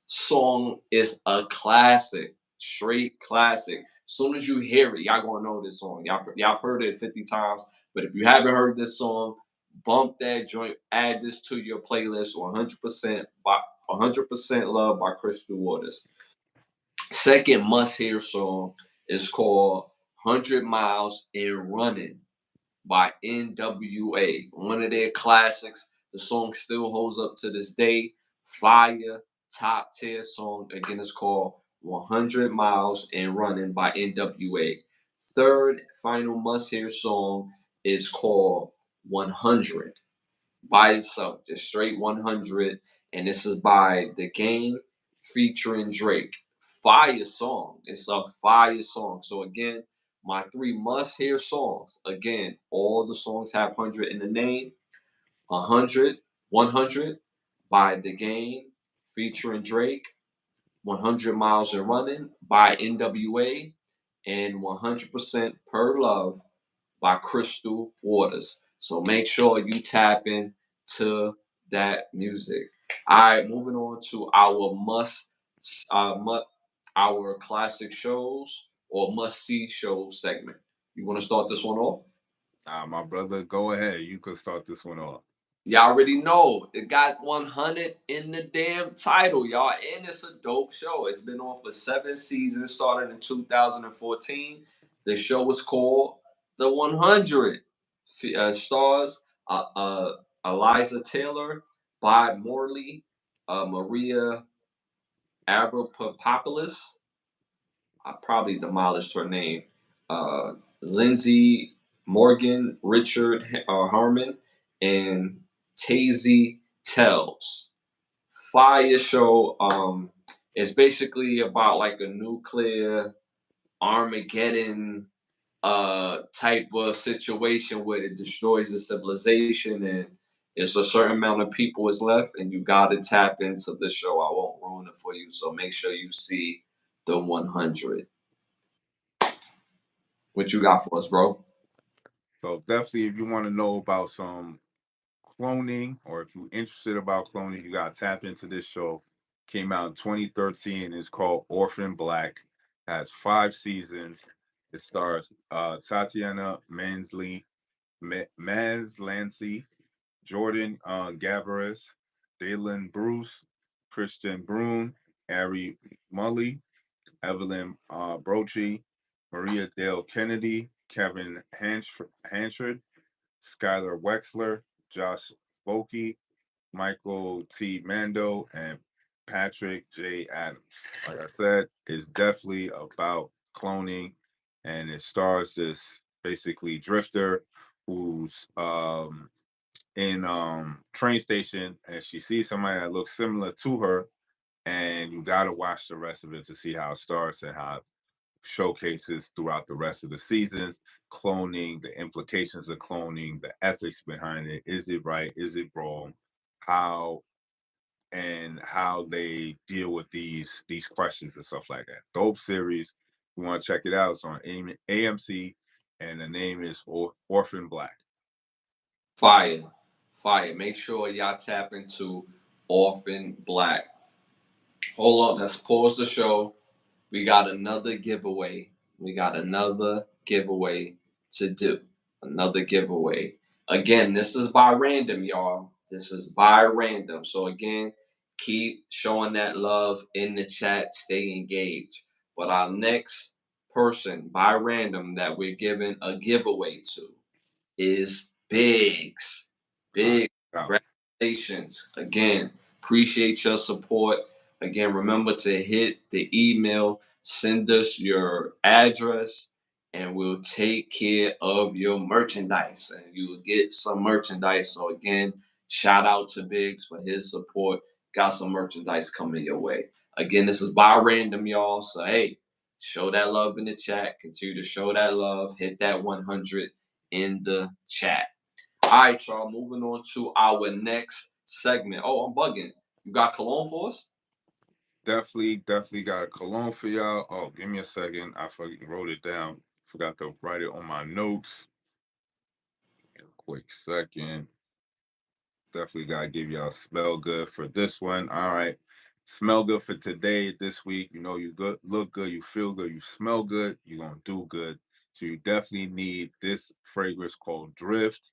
Song is a classic, straight classic. Soon as you hear it, y'all gonna know this song. Y'all heard it 50 times, but if you haven't heard this song, bump that joint, add this to your playlist. 100% Love by Crystal Waters. Second must hear song is called 100 Miles and Running by NWA. One of their classics. The song still holds up to this day. Fire, top tier song. Again, it's called 100 Miles and Running by NWA. Third, final must hear song is called 100 by itself, just straight 100. And this is by The Game featuring Drake. Fire song. It's a fire song. So again, my three must-hear songs. Again, all the songs have 100 in the name. 100, 100 by The Game featuring Drake. 100 Miles and Running by NWA. And 100% Per Love by Crystal Waters. So make sure you tap in to that music. All right, moving on to our our classic shows or must see shows segment. You want to start this one off? My brother, go ahead. You could start this one off. Y'all already know it got 100 in the damn title, y'all, and it's a dope show. It's been on for 7 seasons, started in 2014. The show is called The 100. Stars Eliza Taylor, Bob Morley, Maria Avropopoulos. I probably demolished her name. Lindsay Morgan, Richard Harmon, and Tazy Tells. Fire show. It's basically about like a nuclear Armageddon type of situation where it destroys the civilization and it's a certain amount of people is left and you gotta tap into the show. I won't ruin it for you, so make sure you see the 100. What you got for us, bro? So definitely, if you want to know about some cloning, or if you're interested about cloning, you gotta tap into this show. Came out in 2013. It's called Orphan Black. Has 5 seasons. It stars Tatiana Maslany, Jordan Gavaris, Dalen Bruce, Christian Brune, Ari Mully, Evelyn Brochi, Maria Dale Kennedy, Kevin Hanchard, Skylar Wexler, Josh Bokey, Michael T. Mando, and Patrick J. Adams. Like I said, it's definitely about cloning, and it stars this basically drifter who's in train station, and she sees somebody that looks similar to her, and you got to watch the rest of it to see how it starts and how it showcases throughout the rest of the seasons. Cloning, the implications of cloning, the ethics behind it. Is it right? Is it wrong? How and how they deal with these questions and stuff like that. Dope series. You want to check it out? It's on AMC, and the name is Orphan Black. Fire. Fire. Make sure y'all tap into Orphan Black. Hold on, let's pause the show. We got another giveaway. We got another giveaway to do. Another giveaway. Again, this is by random, y'all. This is by random. So again, keep showing that love in the chat. Stay engaged. But our next person by random that we're giving a giveaway to is Biggs. Big Wow. congratulations. Again, appreciate your support. Again, remember to hit the email, send us your address, and we'll take care of your merchandise. And you will get some merchandise. So again, shout out to Biggs for his support. Got some merchandise coming your way. Again, this is by random, y'all. So hey, show that love in the chat. Continue to show that love. Hit that 100 in the chat. All right, y'all. Moving on to our next segment. Oh, I'm bugging. You got cologne for us? Definitely got a cologne for y'all. Oh, give me a second. I wrote it down. Forgot to write it on my notes. A quick second. Definitely gotta give y'all smell good for this one. All right. Smell good for today, this week. You know, you good, look good, you feel good, you smell good, you're gonna do good. So you definitely need this fragrance called Drift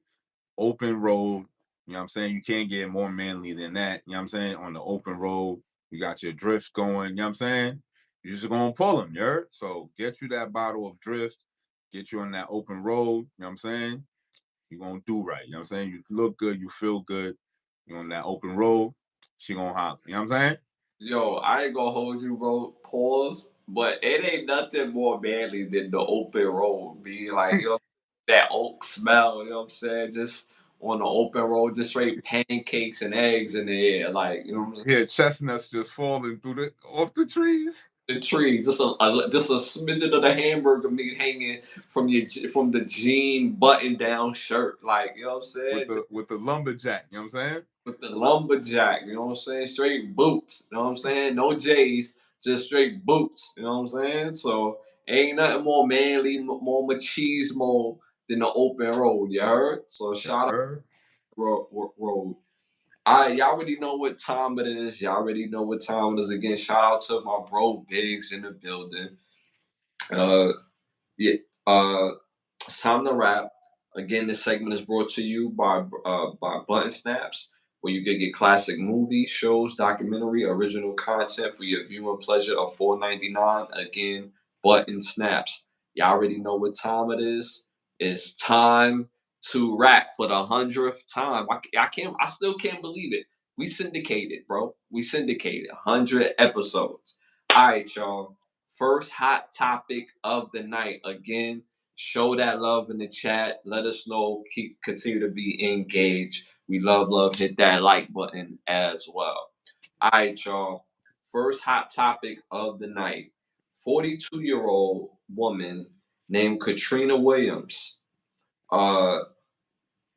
open road. You know what I'm saying? You can't get more manly than that. You know what I'm saying? On the open road, you got your drifts going. You know what I'm saying? You're just gonna pull them, you heard? So get you that bottle of drift, get you on that open road. You know what I'm saying? You're gonna do right. You know what I'm saying? You look good, you feel good. You're on that open road, she gonna holler. You know what I'm saying? Yo, I ain't gonna hold you, bro. Pause. But it ain't nothing more manly than the open road. Be like, yo, that oak smell, you know what I'm saying? Just on the open road, just straight pancakes and eggs in the air. Like, you know what I'm saying? Yeah, chestnuts just falling through the off the trees. The tree, just a smidgen of the hamburger meat hanging from the jean button down shirt. Like, you know what I'm with saying? the with the lumberjack. You know what I'm saying? With the lumberjack, you know what I'm saying? Straight boots, you know what I'm saying? No J's, just straight boots, you know what I'm saying? So ain't nothing more manly, more machismo than the open road, you heard? So You shout out heard? road. All right, y'all already know what time it is. Y'all already know what time it is. Again, shout out to my bro Biggs in the building. Uh, yeah, it's time to wrap. Again, this segment is brought to you by Button Snaps, where you can get classic movies, shows, documentary, original content for your viewing pleasure of $4.99. Again, Button Snaps. Y'all already know what time it is. It's time to wrap for the 100th time. I still can't believe it. We syndicated, bro. We syndicated 100 episodes. All right, y'all. First hot topic of the night. Again, show that love in the chat. Let us know. Continue to be engaged. We love. Hit that like button as well. All right, y'all. First hot topic of the night. 42-year-old woman named Katrina Williams. Uh,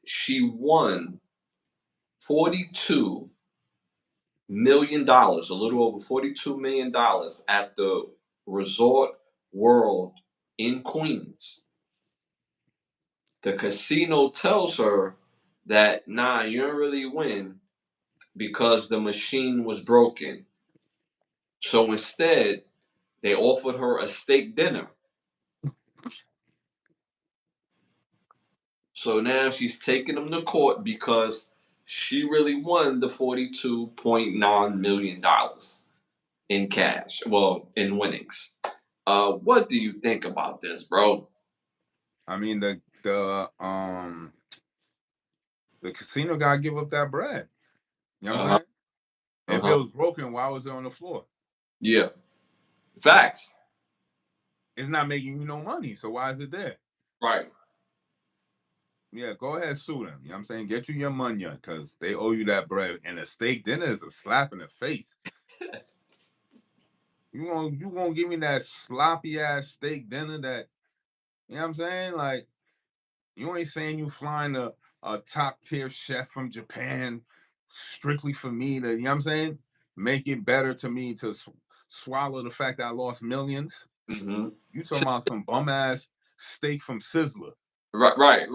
she won $42 million, a little over $42 million at the Resort World in Queens. The casino tells her that, nah, you don't really win because the machine was broken. So instead, they offered her a steak dinner. So now she's taking them to court because she really won the $42.9 million in cash. Well, in winnings. What do you think about this, bro? I mean the casino gotta give up that bread. You know what I'm Uh-huh. saying? If it Uh-huh. was broken, why was it on the floor? Yeah. Facts. It's not making you no money, so why is it there? Right. Yeah, go ahead, sue them. You know what I'm saying? Get you your money because they owe you that bread. And a steak dinner is a slap in the face. You gonna give me that sloppy ass steak dinner that, you know what I'm saying? Like, you ain't saying you flying a top tier chef from Japan strictly for me to, you know what I'm saying? Make it better to me to swallow the fact that I lost millions. Mm-hmm. You talking about some bum ass steak from Sizzler. Right.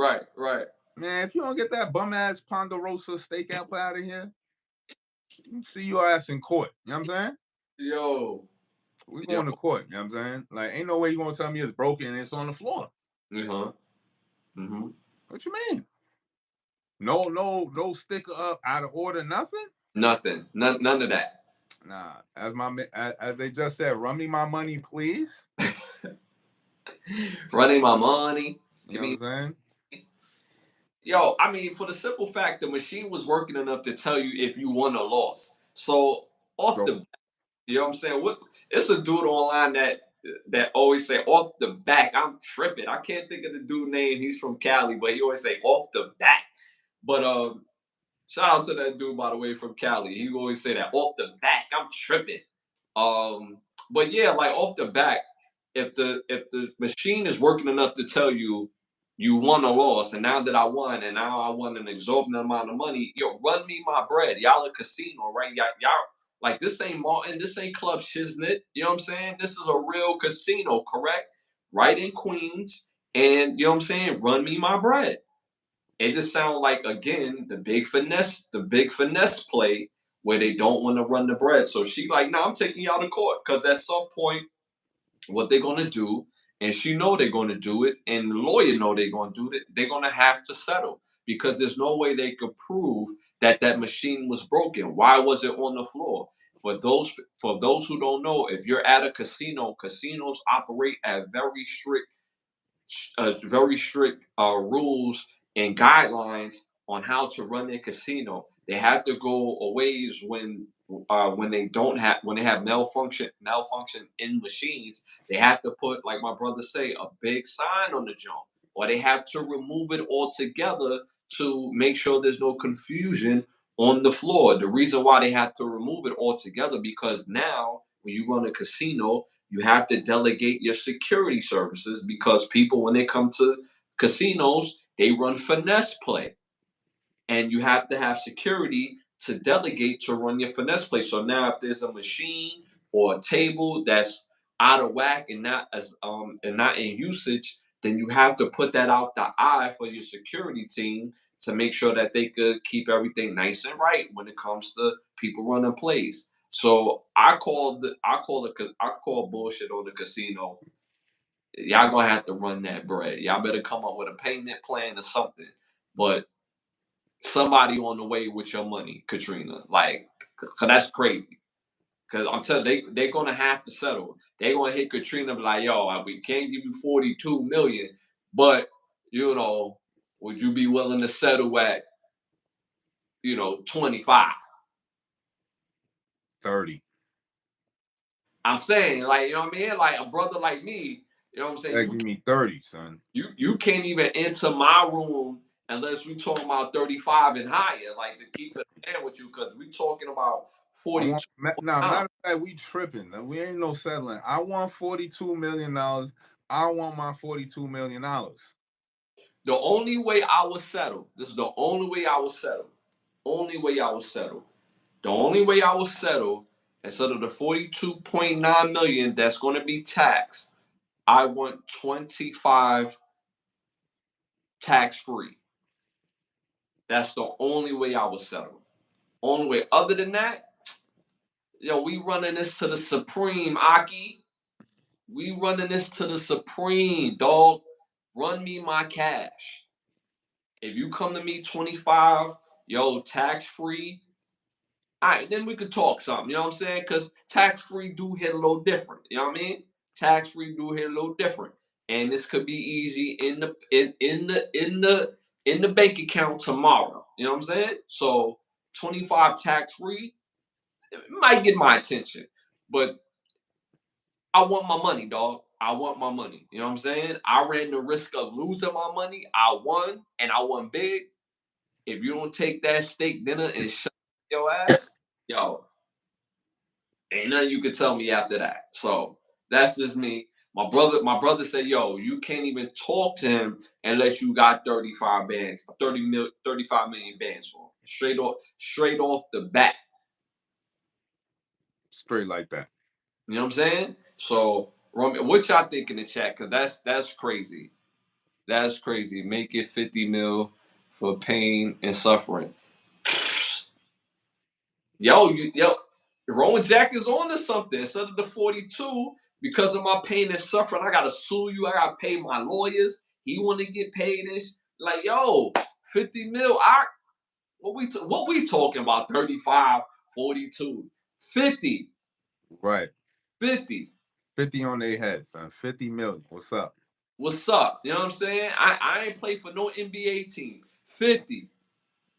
Man, if you don't get that bum ass Ponderosa steak out of here, you see your ass in court. You know what I'm saying? Yo. We Yo. going to court. You know what I'm saying? Like, ain't no way you gonna tell me it's broken and it's on the floor. Uh-huh. Mm-hmm. What you mean? No sticker up out of order, nothing. Nothing. None of that. Nah, as they just said, run me my money, please. Running my money. You Give know what me. I'm saying? Yo, I mean, for the simple fact the machine was working enough to tell you if you won or lost. So off So the, you know what I'm saying? What it's a dude online that always say off the back. I'm tripping. I can't think of the dude name. He's from Cali, but he always say off the back. But shout out to that dude, by the way, from Cali. He always say that off the back. I'm tripping. Um, but yeah, like off the back, if the machine is working enough to tell you you won or lost, and now that I won, and now I won an exorbitant amount of money, yo, run me my bread. Y'all a casino, right? Y'all like this ain't Martin, this ain't Club Shiznit. You know what I'm saying? This is a real casino, correct? Right in Queens, and you know what I'm saying? Run me my bread. It just sounds like again the big finesse play where they don't want to run the bread. So she like, nah, I'm taking y'all to court because at some point, what they're gonna do, and she know they're gonna do it, and the lawyer know they're gonna do it. They're gonna have to settle because there's no way they could prove that that machine was broken. Why was it on the floor? For those who don't know, if you're at a casino, casinos operate at very strict rules and guidelines on how to run their casino. They have to go a ways when they don't have when they have malfunction in machines. They have to put, like my brother say, a big sign on the jump, or they have to remove it altogether to make sure there's no confusion on the floor. The reason why they have to remove it altogether, because now when you run a casino, you have to delegate your security services, because people, when they come to casinos, they run finesse play, and you have to have security to delegate to run your finesse play. So now, if there's a machine or a table that's out of whack and not in usage, then you have to put that out the eye for your security team to make sure that they could keep everything nice and right when it comes to people running plays. So I call bullshit on the casino. Y'all gonna have to run that bread. Y'all better come up with a payment plan or something. But somebody on the way with your money, Katrina. Like, cause that's crazy. Cause I'm telling you, they're gonna have to settle. They're gonna hit Katrina and be like, yo, we can't give you 42 million, but would you be willing to settle at 25? 30. I'm saying, like, you know what I mean? Like, a brother like me, you know what I'm saying? Hey, give me 30, son. You can't even enter my room unless we talking about 35 and higher, like, to keep it in with you, because we talking about I want 42 now. now. Matter of fact, we tripping. We ain't no settling. I want $42 million. I want my $42 million. The only way I will settle, this is the only way I will settle. Only way I will settle. The only way I will settle, instead of the 42.9 million that's going to be taxed, I want 25 tax free. That's the only way I will settle. Only way. Other than that, we running this to the supreme, Aki. We running this to the supreme, dog. Run me my cash. If you come to me 25, tax free, all right, then we could talk something. You know what I'm saying? Because tax free do hit a little different. You know what I mean? Tax free do hit a little different, and this could be easy in the bank account tomorrow. You know what I'm saying? So 25 tax free might get my attention, but I want my money, dog. I want my money. You know what I'm saying? I ran the risk of losing my money. I won, and I won big. If you don't take that steak dinner and shut your ass, yo, ain't nothing you could tell me after that. So that's just me. My brother said, yo, you can't even talk to him unless you got 35 million bands for him. Straight off the bat. Straight like that. You know what I'm saying? So, Roman, what y'all think in the chat? Cause that's crazy. That's crazy. Make it 50 mil for pain and suffering. Yo, Roman Jack is on to something. Instead of the 42, because of my pain and suffering, I gotta sue you. I gotta pay my lawyers. He want to get paid and like, yo, 50 mil. What we talking about? 35, 42, 50, Right. 50. 50 on their head, son. 50 million. What's up? What's up? You know what I'm saying? I ain't play for no NBA team. 50.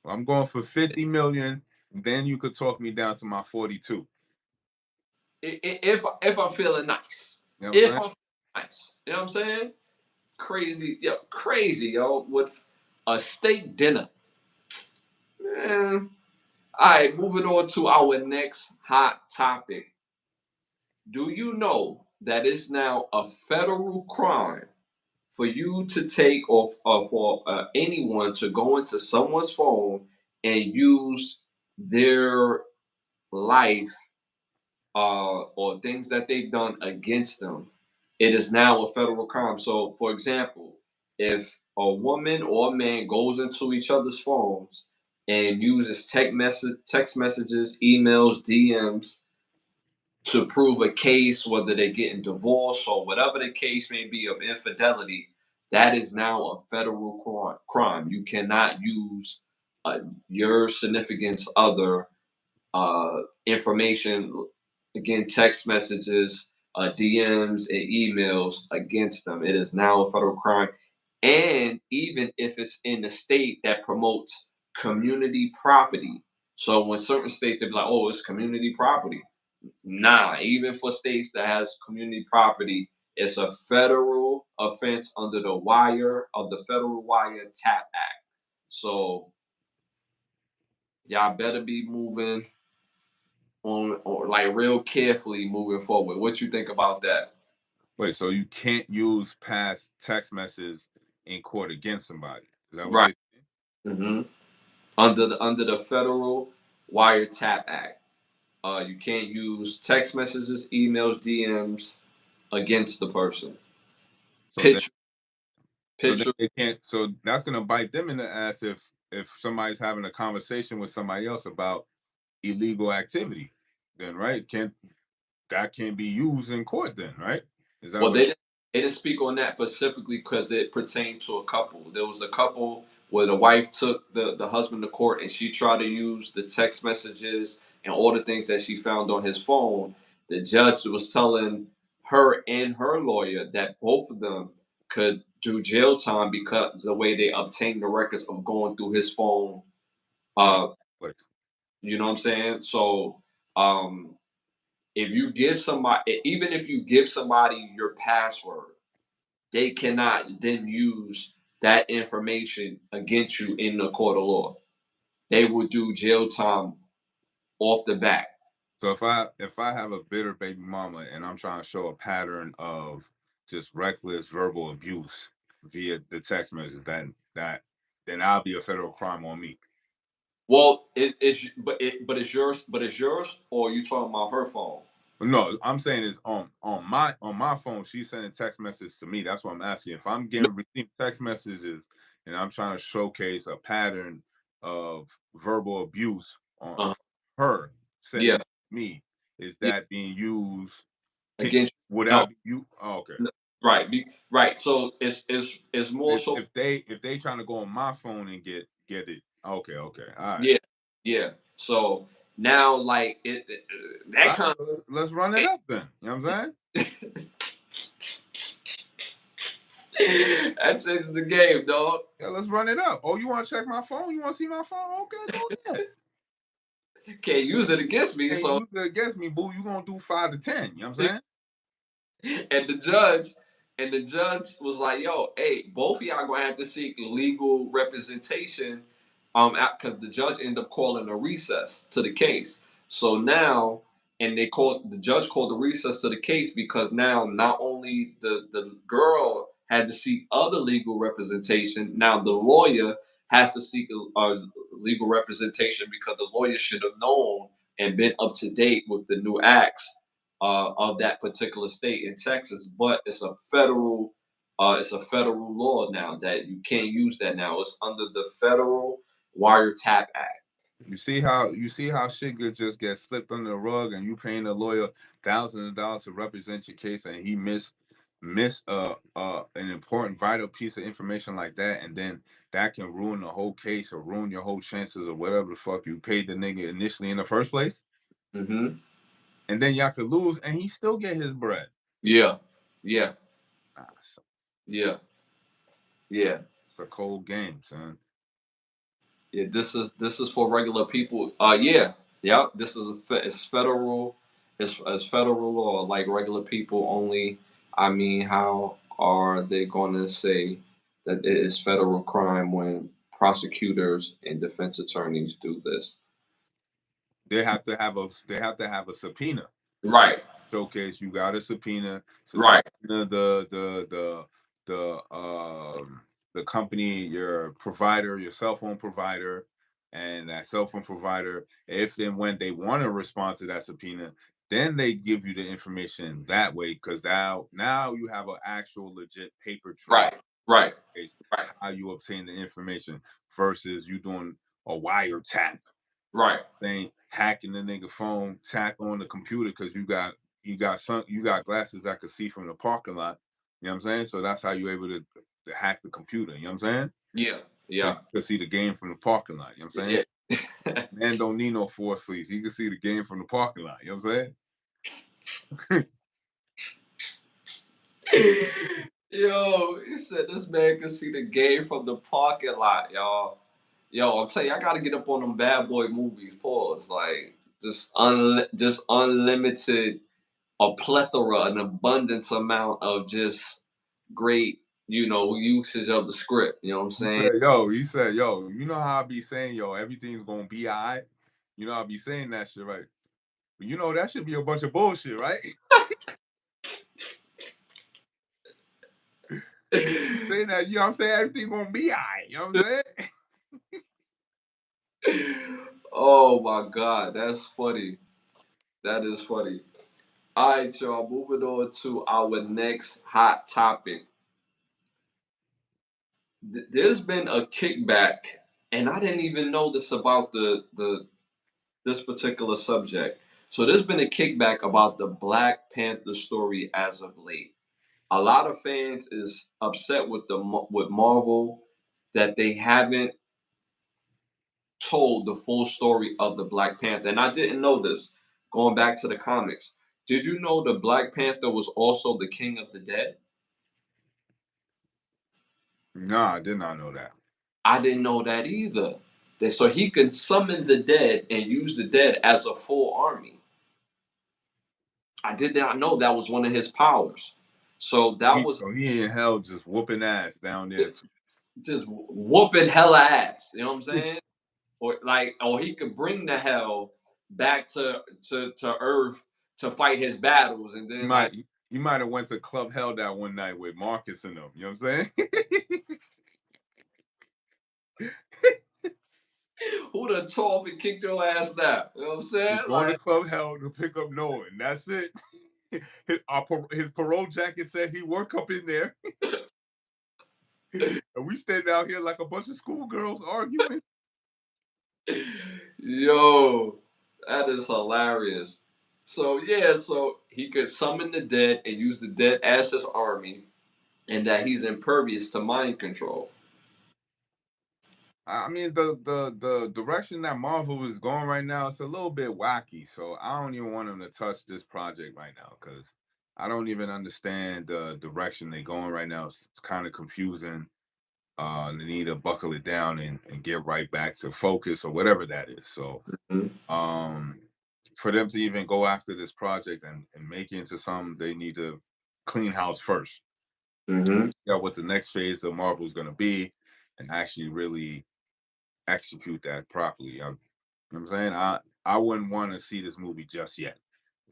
I'm going for 50 million. Then you could talk me down to my 42. If I'm feeling nice. You know what I'm If saying? I'm feeling nice. You know what I'm saying? Crazy, with a steak dinner. Man. All right, moving on to our next hot topic. Do you know that it's now a federal crime for you to take or for anyone to go into someone's phone and use their life or things that they've done against them? It is now a federal crime. So, for example, if a woman or a man goes into each other's phones and uses text messages, emails, DMs to prove a case, whether they're getting divorced or whatever the case may be of infidelity, that is now a federal crime. You cannot use uh, your significant other information, again, text messages, DMs, and emails against them. It is now a federal crime. And even if it's in a state that promotes community property. So when certain states, they be like, oh, it's community property. Nah, even for states that has community property, it's a federal offense under the wire of the Federal Wire Tap Act. So y'all better be moving on or like real carefully moving forward. What you think about that? Wait, so you can't use past text messages in court against somebody? Is that what Right. they? hmm Under the Federal Wiretap Act, you can't use text messages, emails, DMs against the person. So then, Picture, so then picture. they can't. So that's gonna bite them in the ass if somebody's having a conversation with somebody else about illegal activity. Then right, can't that can't be used in court? Then right? Is that Well, what? they didn't speak on that specifically because it pertained to a couple. There was a couple where the wife took the husband to court and she tried to use the text messages and all the things that she found on his phone. The judge was telling her and her lawyer that both of them could do jail time because the way they obtained the records of going through his phone. Oh, Uh, like, you know what I'm saying? So um, if you give somebody, even if you give somebody your password, they cannot then use that information against you in the court of law. They would do jail time off the bat. so if I have a bitter baby mama and I'm trying to show a pattern of just reckless verbal abuse via the text messages, then I'll be a federal crime on me. Well, but it's yours, or you talking about her phone? No, I'm saying is on my phone, she's sending text messages to me. That's what I'm asking. If I'm No. getting receiving text messages and I'm trying to showcase a pattern of verbal abuse on Uh, her sending yeah, it to me, is yeah. that being used? Can, Against would no, that be you? Oh, okay. no, right, right. So it's more If so. if they trying to go on my phone and get it. Okay, okay. All right. Yeah, yeah. So now, like All that right. kind Let's run it up then. You know what I'm saying? of that changes the game, dog. Yeah, let's run it up. Oh, you want to check my phone? You want to see my phone? Okay, go ahead. Can't use it against me. Hey, So you against me, boo. You gonna do 5 to 10. You know what I'm saying? and the judge was like, "Yo, hey, both of y'all gonna have to seek legal representation." Because the judge ended up calling a recess to the case. So now, and the judge called the recess to the case because now not only the girl had to seek other legal representation, now the lawyer has to seek legal representation because the lawyer should have known and been up to date with the new acts of that particular state in Texas, but it's a federal law now that you can't use that now. It's under the Federal Wiretap Act. You see how shit could just get slipped under the rug, and you paying a lawyer thousands of dollars to represent your case, and he miss an important vital piece of information like that, and then that can ruin the whole case or ruin your whole chances or whatever the fuck you paid the nigga initially in the first place, hmm and then y'all could lose, and he still get his bread. Yeah, yeah, Nah, it's, yeah, yeah, it's a cold game, son. yeah. This is for regular people. Yeah, yeah. This is it's federal. It's federal law, like regular people only. I mean, how are they going to say that it is federal crime when prosecutors and defense attorneys do this? They have to have a subpoena. Right, Showcase you got a subpoena to right, subpoena the company, your provider, your cell phone provider, and that cell phone provider, if and when they want to respond to that subpoena, then they give you the information that way, because now you have an actual legit paper trail right, right, case right, how you obtain the information versus you doing a wiretap right. thing, hacking the nigga phone, tap on the computer because you got glasses that could see from the parking lot. You know what I'm saying? So that's how you able to hack the computer. You know what I'm saying? Yeah, So you yeah, can see the game from the parking lot. You know what I'm saying? yeah. Man don't need no four sleeves. He can see the game from the parking lot. You know what I'm saying? Yo, he said this man can see the game from the parking lot, y'all. Yo, I'm telling you, I gotta get up on them bad boy movies. Pause. Like just unlimited, a plethora, an abundance amount of just great, usage of the script. You know what I'm saying? He said, yo, you know how I be saying, yo, everything's gonna be all right? You know, I be saying that shit, right? But you know, that should be a bunch of bullshit, right? You saying that, you know what I'm saying? Everything's gonna be all right. You know what I'm saying? Oh my God, that's funny. That is funny. All right, y'all. Moving on to our next hot topic. There's been a kickback, and I didn't even know this about the this particular subject. So there's been a kickback about the Black Panther story as of late. A lot of fans is upset with with Marvel that they haven't told the full story of the Black Panther. And I didn't know this. Going back to the comics, did you know the Black Panther was also the king of the dead? Nah, I did not know that. I didn't know that either. That so he can summon the dead and use the dead as a full army. I did not know that was one of his powers. So that was So he in hell just whooping ass down there too. just whooping hella ass. You know what I'm saying? Or he could bring the hell back to Earth to fight his battles, and He then like might he might have went to Club Hell that one night with Marcus and them. You know what I'm saying? who'd have tore off and kicked your ass down? You know what I'm saying? He's going to Like, Club Hell to pick up Noah, and that's it. His parole jacket said he work up in there, and we stand out here like a bunch of schoolgirls arguing. yo, that is hilarious. So yeah, so he could summon the dead and use the dead as his army, and that he's impervious to mind control. I mean, the direction that Marvel is going right now, it's a little bit wacky. So I don't even want them to touch this project right now because I don't even understand the direction they're going right now. It's kind of confusing. They need to buckle it down and get right back to focus or whatever that is. So Mhm. um for them to even go after this project and make it into something, they need to clean house first. Mhm. Yeah, what the next phase of Marvel is going to be, and actually really execute that properly. You know what I'm saying? I wouldn't want to see this movie just yet.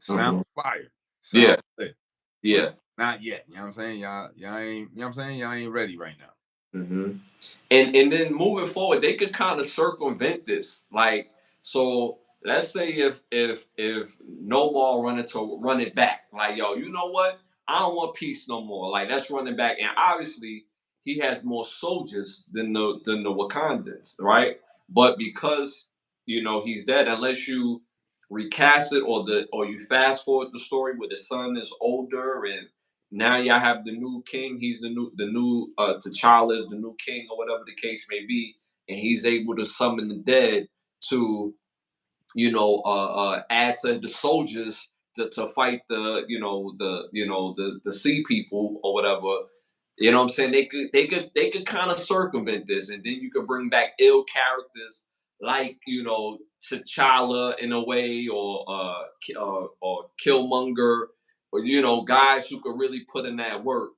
Sound Mhm. fire, sound Yeah. good, but Yeah. not yet. You know what I'm saying? Y'all ain't. You know what I'm saying? Y'all ain't ready right now. Hmm. And then moving forward, they could kind of circumvent this. Like, so let's say if No More run it back. Like, yo, you know what? I don't want peace no more. Like, let's run it back. And obviously, he has more soldiers than the Wakandans, right? But because he's dead, unless you recast it or you fast forward the story where the son is older and now y'all have the new king. He's the new T'Challa is the new king or whatever the case may be, and he's able to summon the dead to add to the soldiers to fight the sea people or whatever. You know what I'm saying? They could kind of circumvent this, and then you could bring back ill characters like T'Challa in a way, or Killmonger, or guys who could really put in that work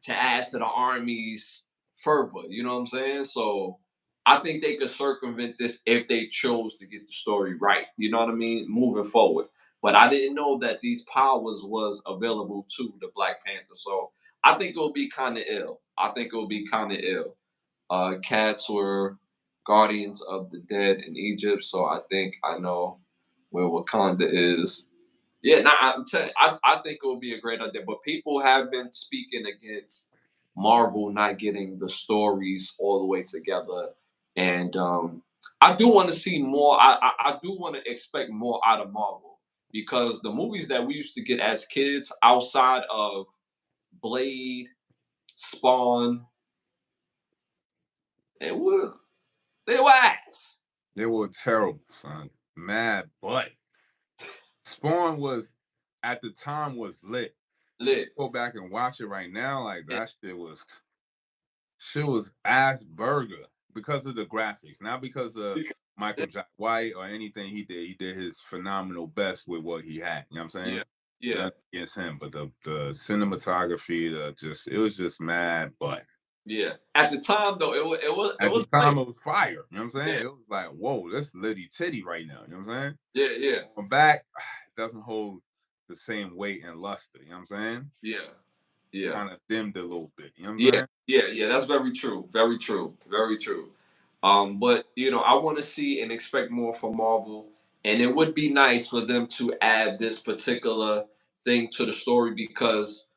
to add to the armies fervor. You know what I'm saying? So I think they could circumvent this if they chose to get the story right. You know what I mean? Moving forward. But I didn't know that these powers was available to the Black Panther. So I think it'll be kind of ill. I think it'll be kind of ill. Cats were guardians of the dead in Egypt, so I think I know where Wakanda is. Yeah, nah, I'm telling you, I think it would be a great idea. But people have been speaking against Marvel not getting the stories all the way together. And I do want to see more. I do want to expect more out of Marvel because the movies that we used to get as kids outside of Blade, Spawn, They were ass. They were terrible, son. Mad, but Spawn was at the time was lit. Lit. Go back and watch it right now, like Yeah, that shit was ass burger because of the graphics, not because of because- Michael J. White or anything he did. He did his phenomenal best with what he had. You know what I'm yeah, saying? yeah, Nothing against him, but the cinematography, it was just mad. But yeah. At the time, though, it at the was like, time, it was fire. You know what I'm saying? yeah, It was like, whoa, this litty titty right now. You know what I'm saying? yeah, yeah, Going back, it doesn't hold the same weight and luster. You know what I'm saying? yeah, yeah. Kind of dimmed a little bit. You know what I'm Yeah, saying? yeah, yeah. That's very true. Very true. Very true. But I want to see and expect more from Marvel, and it would be nice for them to add this particular thing to the story because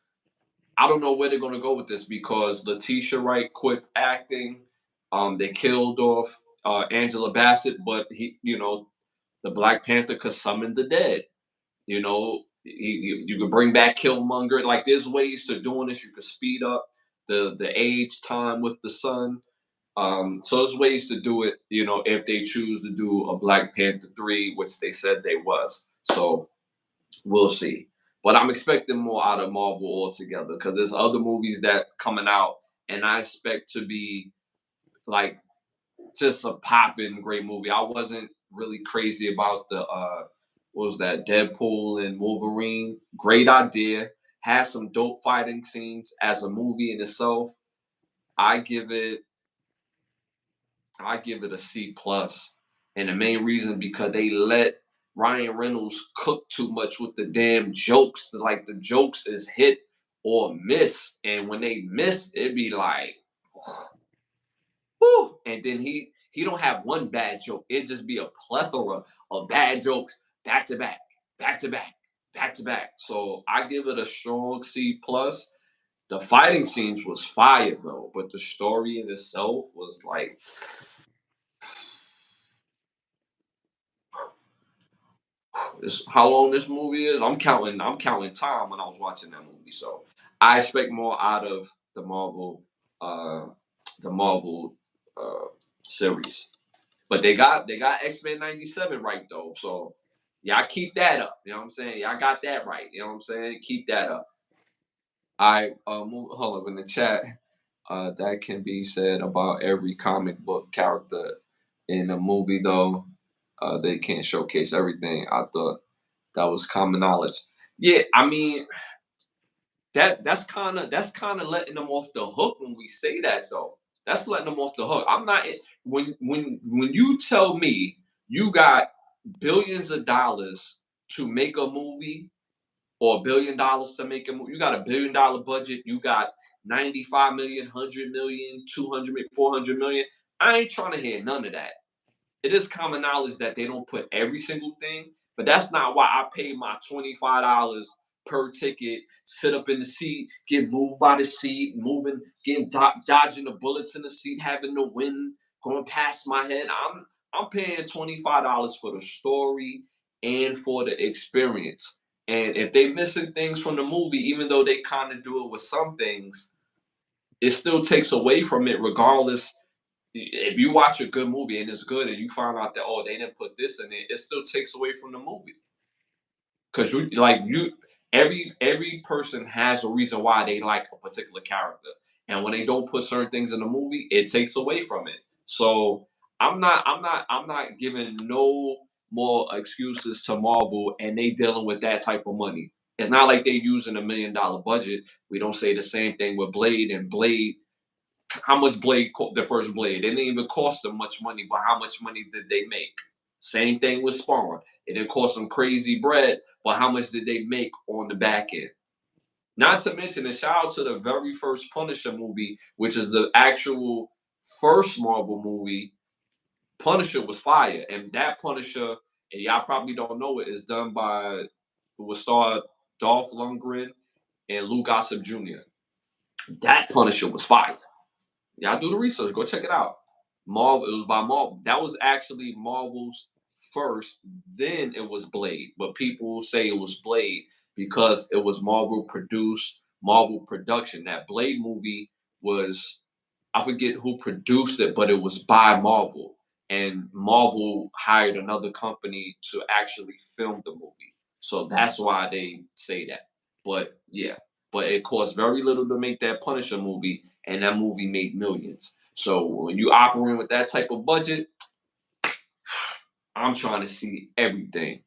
I don't know where they're going to go with this because Letitia Wright quit acting. They killed off Angela Bassett, but the Black Panther could summon the dead. You can bring back Killmonger. Like there's ways to doing this. You could speed up the age time with the sun. So there's ways to do it. If they choose to do a Black Panther 3, which they said they was. So we'll see. But I'm expecting more out of Marvel altogether because there's other movies that coming out, and I expect to be like just a popping great movie. I wasn't really crazy about the what was that, Deadpool and Wolverine. Great idea. Has some dope fighting scenes as a movie in itself. I give it I give it a C plus. And the main reason because they let Ryan Reynolds cook too much with the damn jokes. Like the jokes is hit or miss. And when they miss, it be like whew. And then he don't have one bad joke. It just be a plethora of bad jokes back to back, back to back, back to back. So I give it a strong C plus. The fighting scenes was fire though, but the story in itself was like how long this movie is. I'm counting time when I was watching that movie. So I expect more out of uh the Marvel uh series. But they got X-Men 97 right though. So y'all keep that up. You know what I'm saying? Y'all got that right. You know what I'm saying? Keep that up. I hold up in the chat. That can be said about every comic book character in a movie though. They can't showcase everything. I thought that was common knowledge. Yeah, I mean that's kind of letting them off the hook when we say that though. That's letting them off the hook. I'm not when you tell me you got billions of dollars to make a movie or $1 billion to make a movie. You got $1 billion budget. You got 95 million, 100 million, 200 million, 400 million. I ain't trying to hear none of that. It is common knowledge that they don't put every single thing, but that's not why I pay my $25 per ticket, sit up in the seat, get moved by the seat, moving, getting dodging the bullets in the seat, having the wind going past my head. I'm paying $25 for the story and for the experience. And if they missing things from the movie, even though they kind of do it with some things, it still takes away from it regardless. If you watch a good movie and it's good and you find out that they didn't put this in it, it still takes away from the movie. Because every person has a reason why they like a particular character. And when they don't put certain things in the movie, it takes away from it. So I'm not giving no more excuses to Marvel and they dealing with that type of money. It's not like they using $1 million budget. We don't say the same thing with Blade and Blade. How much the first Blade? It didn't even cost them much money, but how much money did they make? Same thing with Spawn. It didn't cost them crazy bread, but how much did they make on the back end? Not to mention, a shout out to the very first Punisher movie, which is the actual first Marvel movie. Punisher was fire, and that Punisher, and y'all probably don't know it, is done by it was starred Dolph Lundgren and Lou Gossett Jr. That Punisher was fire. Y'all do the research. Go check it out. Marvel. It was by Marvel. That was actually Marvel's first. Then it was Blade, but people say it was Blade because it was Marvel produced, Marvel production. That Blade movie was I forget who produced it, but it was by Marvel, and Marvel hired another company to actually film the movie. So that's why they say that. But yeah, but it cost very little to make that Punisher movie, and that movie made millions. So when you operate with that type of budget, I'm trying to see everything.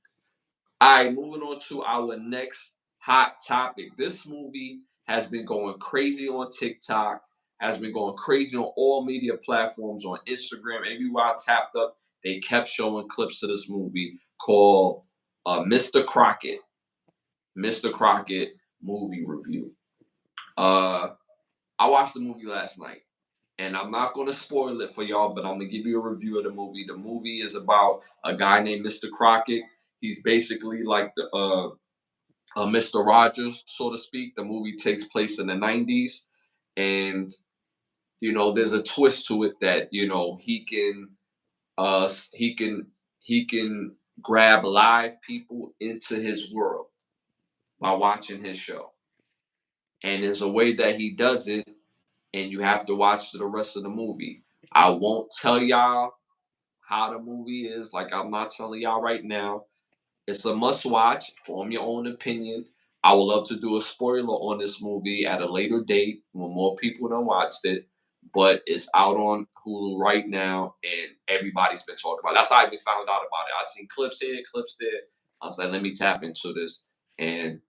All right, moving on to our next hot topic. This movie has been going crazy on TikTok, has been going crazy on all media platforms, on Instagram. Everywhere I tapped up, they kept showing clips of this movie called Mr. Crockett. Mr. Crockett movie review. Uh, I watched the movie last night, and I'm not going to spoil it for y'all, but I'm going to give you a review of the movie. The movie is about a guy named Mr. Crockett. He's basically like the Mr. Rogers, so to speak. The movie takes place in the 90s, and there's a twist to it that uh he can he can grab live people into his world by watching his show, and there's a way that he does it, and you have to watch the rest of the movie. I won't tell y'all how the movie is, like I'm not telling y'all right now. It's a must watch. Form your own opinion. I would love to do a spoiler on this movie at a later date when more people have watched it. But it's out on Hulu right now, and everybody's been talking about it. That's how I even found out about it. I seen clips here, clips there. I was like, let me tap into this, and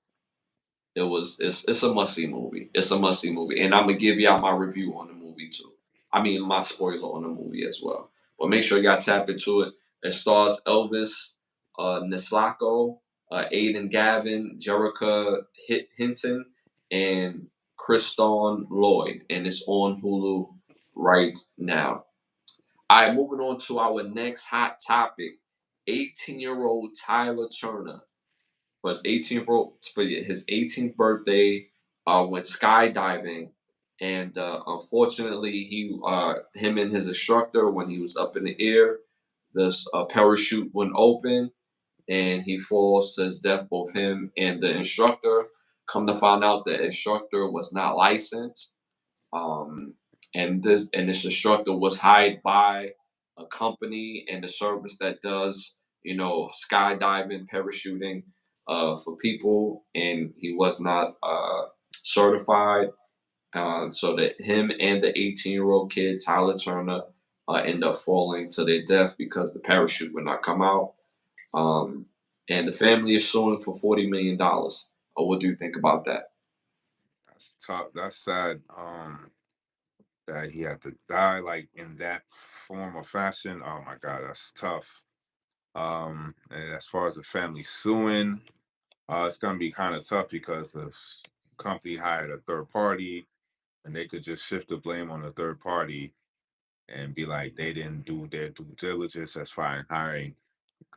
it's a must see movie. It's a must see movie, and I'm gonna give y'all my review on the movie too. I mean, my spoiler on the movie as well. But make sure y'all tap into it. It stars Elvis Nislako, Aiden Gavin, Jerica Hinton, and Kriston Lloyd, and it's on Hulu right now. All right, moving on to our next hot topic. 18-year-old Tyler Turner for his 18th birthday, went skydiving, and unfortunately, him and his instructor, when he was up in the air, this parachute went open, and he falls to his death. Both him and the instructor. Come to find out, the instructor was not licensed, um, and this instructor was hired by a company and a service that does skydiving, parachuting for people, and he was not certified. So that him and the 18-year-old kid Tyler Turner end up falling to their death because the parachute would not come out. Um, and the family is suing for $40 million. What do you think about that? That's tough. That's sad. That he had to die like in that form or fashion. Oh my God, that's tough. And as far as the family suing, it's gonna be kind of tough because the company hired a third party, and they could just shift the blame on the third party and be like they didn't do their due diligence as far as hiring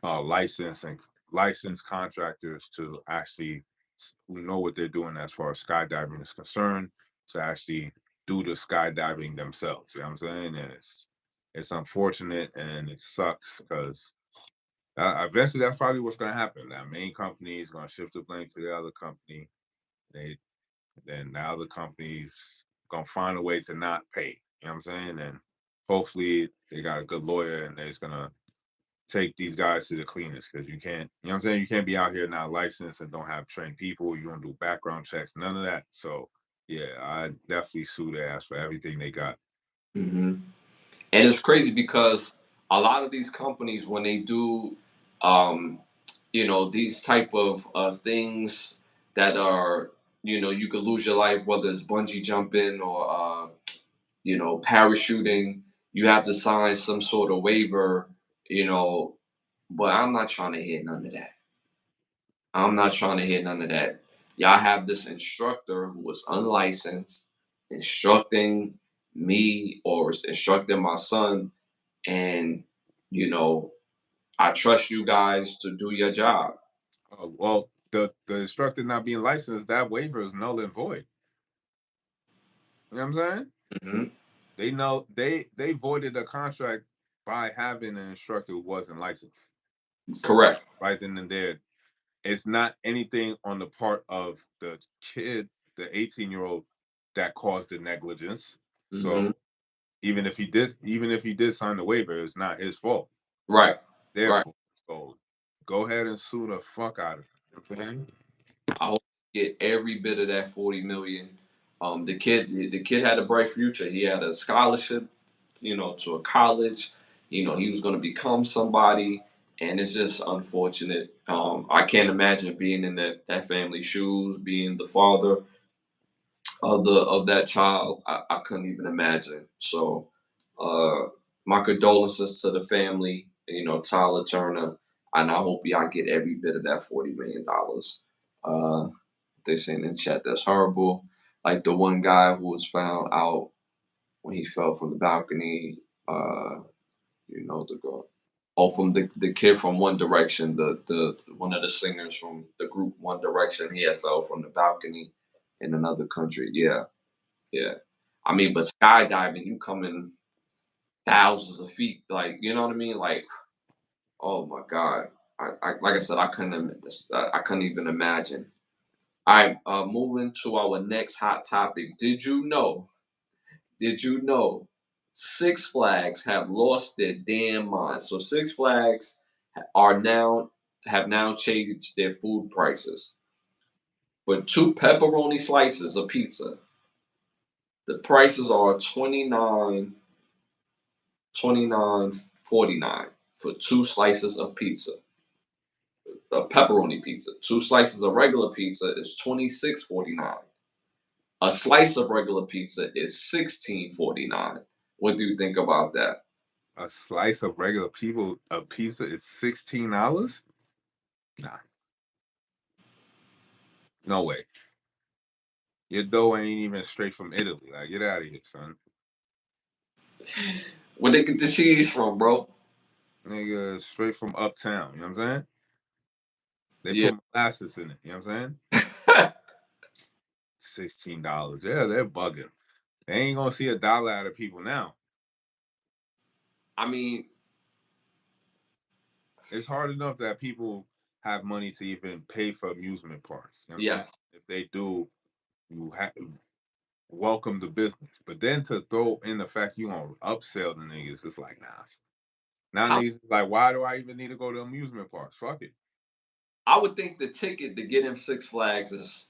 license and licensed contractors to actually who know what they're doing as far as skydiving is concerned to actually do the skydiving themselves. You know what I'm saying? And it's unfortunate and it sucks because eventually that's probably what's going to happen. That main company is going to shift the blame to the other company. They then the other company's going to find a way to not pay. You know what I'm saying? And hopefully they got a good lawyer and they're just going to take these guys to the cleaners because you can't, you know what I'm saying? You can't be out here not licensed and don't have trained people. You don't do background checks, none of that. So, yeah, I definitely sue their ass for everything they got. Hmm. And it's crazy because a lot of these companies, when they do, um, these type of things that are, you could lose your life, whether it's bungee jumping or, parachuting, you have to sign some sort of waiver, you know, but I'm not trying to hear none of that. I'm not trying to hear none of that. Y'all have this instructor who was unlicensed instructing me or instructing my son, and you know I trust you guys to do your job. Well, the instructor not being licensed, that waiver is null and void. You know what I'm saying? Hmm. They know they voided a contract by having an instructor who wasn't licensed. So Correct. right then and there, it's not anything on the part of the kid, the 18-year-old, that caused the negligence. Hmm. So Even if he did sign the waiver, it's not his fault. Right. Their Right. fault. So go ahead and sue the fuck out of him. You know what I'm saying? I hope you get every bit of that 40 million. The kid had a bright future. He had a scholarship, to a college. He was going to become somebody, and it's just unfortunate. I can't imagine being in that family's shoes, being the father of that child. I couldn't even imagine. So, uh, my condolences to the family. Tyler Turner, and I hope y'all get every bit of that $40 million. They saying in chat that's horrible. Like the one guy who was found out when he fell from the balcony. The girl. Oh, from the kid from One Direction, the one of the singers from the group One Direction. He had fell from the balcony in another country. Yeah, yeah. I mean, but skydiving, you come in thousands of feet, like you know what I mean? Like, oh my god. I like I said, I couldn't even imagine. All right, moving to our next hot topic. Did you know Six Flags have lost their damn minds? So Six Flags are now have now changed their food prices. For two pepperoni slices of pizza, the prices are 29.49 for two slices of pizza. Of pepperoni pizza. Two slices of regular pizza is 26.49. A slice of regular pizza is 16.49. What do you think about that? A slice of regular pizza is $16? Nah, no way. Your dough ain't even straight from Italy. Like, get out of here, son. Where they get the cheese from, bro? Nigga, straight from uptown. You know what I'm saying? They Yeah. put molasses in it. You know what I'm saying? $16. Yeah, they're bugging. They ain't gonna see $1 out of people now. I mean, It's hard enough that people have money to even pay for amusement parks. You know what I'm saying? yes. If they do, you have welcome the business. But then to throw in the fact you gonna upsell the niggas, it's like, nah. Now How niggas like, why do I even need to go to amusement parks? Fuck it. I would think the ticket to get in Six Flags is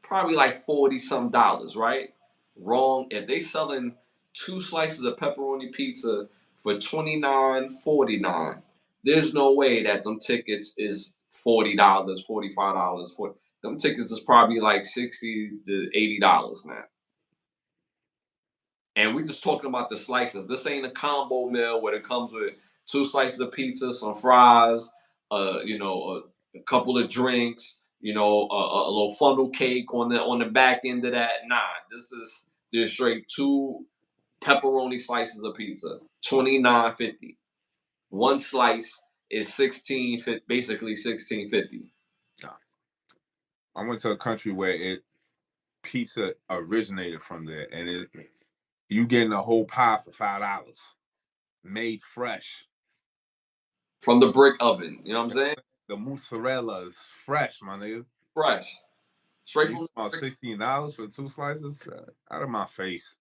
probably like 40 some dollars, right? Wrong. If they selling two slices of pepperoni pizza for 29.49, there's no way that them tickets is $40, $45. Them tickets is probably like $60 to $80 now. And we just talking about the slices. This ain't a combo meal where it comes with two slices of pizza, some fries, a couple of drinks, a little funnel cake on the back end of that. Nah, this is just straight two pepperoni slices of pizza, 29.50. One slice is 16.50, basically 16.50. Nah. I went to a country where pizza originated from there, and you getting a whole pie for $5, made fresh. From the brick oven. You know what I'm saying? The mozzarella is fresh, my nigga. Fresh. Straight You from the about brick. $16 for two slices? Out of my face.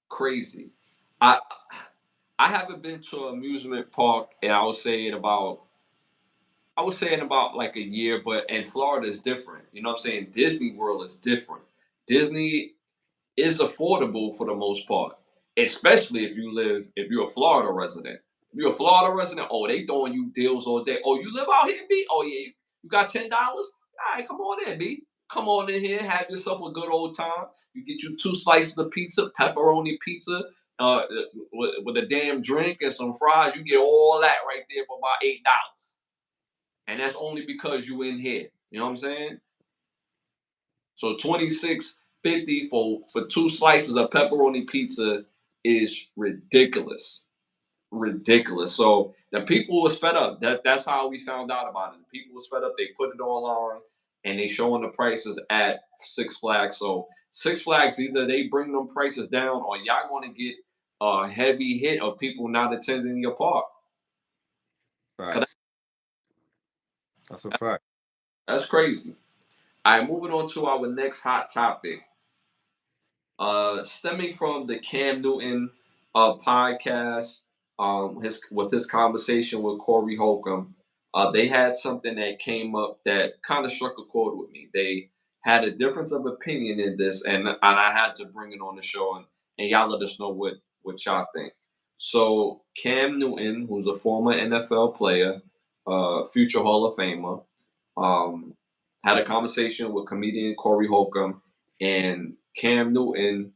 Crazy. I I haven't been to an amusement park, and I was saying about like a year, but in Florida is different. You know what I'm saying? Disney World is different. Disney is affordable for the most part, especially if you're a Florida resident. If you're a Florida resident, oh, they throwing you deals all day. Oh, you live out here, B? Oh yeah, you got $10? All right, come on in, B. Come on in here, have yourself a good old time. You get you two slices of pizza, pepperoni pizza, with a damn drink and some fries. You get all that right there for about $8, and that's only because you in here. You know what I'm saying? So 26.50 for two slices of pepperoni pizza is ridiculous, ridiculous. So the people was fed up. That's how we found out about it. The people was fed up. They put it online and they showing the prices at Six Flags. So Six Flags, either they bring them prices down or y'all going to get a heavy hit of people not attending your park. 'Cause Facts. That's a fact. that's crazy. All right, moving on to our next hot topic. Stemming from the Cam Newton podcast, his conversation with Corey Holcomb, they had something that came up that kind of struck a chord with me. They had a difference of opinion in this, and I had to bring it on the show, and y'all let us know what y'all think. So Cam Newton, who's a former NFL player, future Hall of Famer, um, had a conversation with comedian Corey Holcomb, and Cam Newton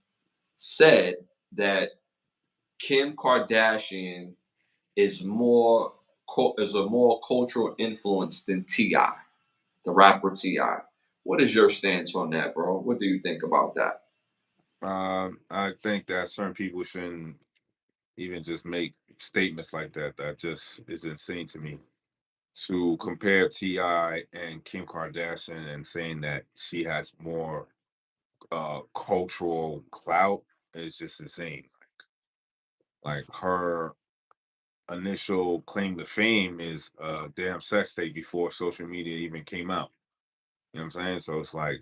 said that Kim Kardashian is a more cultural influence than Ti, the rapper Ti. What is your stance on that, bro? What do you think about that? I think that certain people shouldn't even just make statements like that. That just is insane to me. To compare Ti and Kim Kardashian and saying that she has more cultural clout is just insane. Like her initial claim to fame is a damn sex tape before social media even came out. You know what I'm saying? So it's like,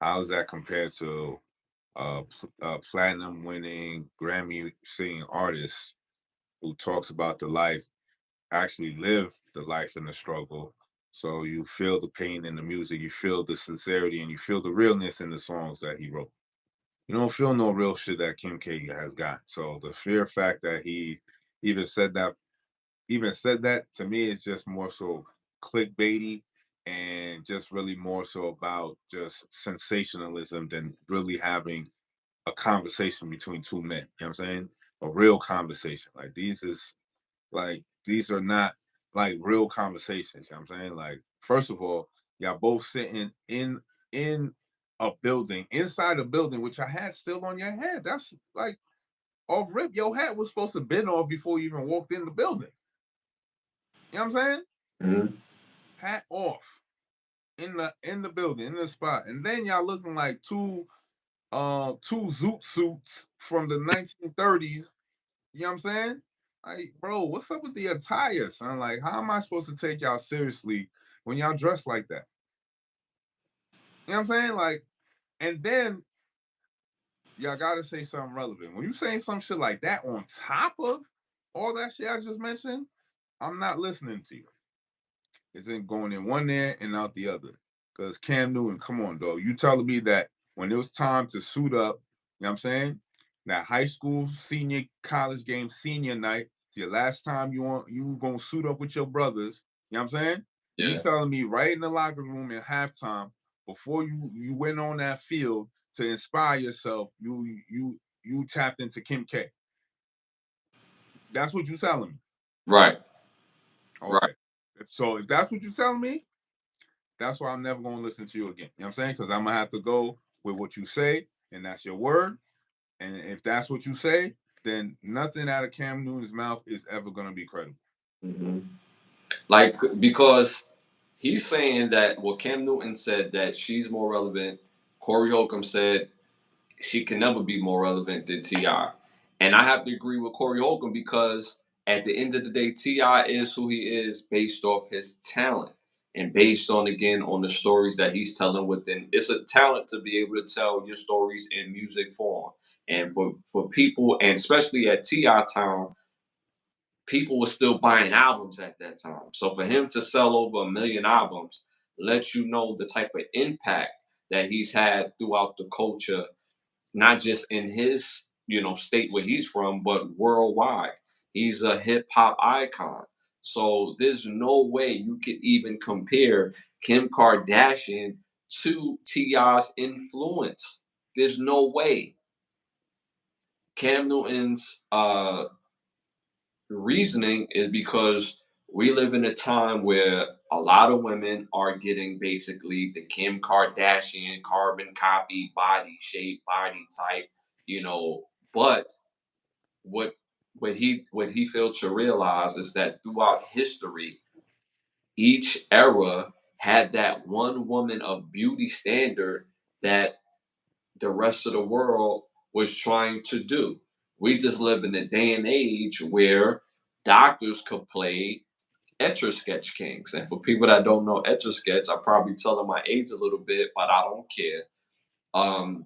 how does that compare to platinum winning Grammy singing artist who talks about the life, actually live the life and the struggle? So you feel the pain in the music, you feel the sincerity, and you feel the realness in the songs that he wrote. You don't feel no real shit that Kim K has got. So the sheer fact that he even said that to me is just more so clickbaity and just really more so about just sensationalism than really having a conversation between two men. You know what I'm saying? A real conversation. These are not like real conversations. You know what I'm saying? Like, first of all, y'all both sitting in a building, inside a building, which I had still on your head. That's like off rip. Your hat was supposed to been off before you even walked in the building. You know what I'm saying? Mhm. Hat off in the building, in the spot. And then y'all looking like two zoot suits from the 1930s. You know what I'm saying? Like, bro, what's up with the attire, son? Like, how am I supposed to take y'all seriously when y'all dress like that? You know what I'm saying? Like, and then y'all gotta say something relevant. When you saying some shit like that on top of all that shit I just mentioned, I'm not listening to you. It's in going in one ear and out the other. Because Cam Newton, come on, dog. You telling me that when it was time to suit up, you know what I'm saying? That high school, senior, college game, senior night, your last time you gonna suit up with your brothers, you know what I'm saying? You Yeah, telling me right in the locker room in halftime, before you went on that field to inspire yourself, you tapped into Kim K. That's what you telling me. right, right. Okay. So if that's what you're telling me, that's why I'm never gonna listen to you again. You know what I'm saying? Because I'm gonna have to go with what you say, and that's your word. And if that's what you say, then nothing out of Cam Newton's mouth is ever gonna be credible. Hmm. Like, because he's saying that, well, Cam Newton said that she's more relevant. Corey Holcomb said she can never be more relevant than Ti. And I have to agree with Corey Holcomb because at the end of the day, Ti is who he is based off his talent and based on, again, on the stories that he's telling within. It's a talent to be able to tell your stories in music form. And for people, and especially at Ti town, people were still buying albums at that time. So for him to sell over 1 million albums lets you know the type of impact that he's had throughout the culture, not just in his, state where he's from, but worldwide. He's a hip hop icon. So there's no way you could even compare Kim Kardashian to Ti's influence. There's no way. Cam Newton's reasoning is because we live in a time where a lot of women are getting basically the Kim Kardashian carbon copy body shape, body type, you know. But what what he failed to realize is that throughout history, each era had that one woman of beauty standard that the rest of the world was trying to do. We just live in a day and age where doctors could play Etch a Sketch Kings. And for people that don't know Etch a Sketch, I probably tell them my age a little bit, but I don't care. Um,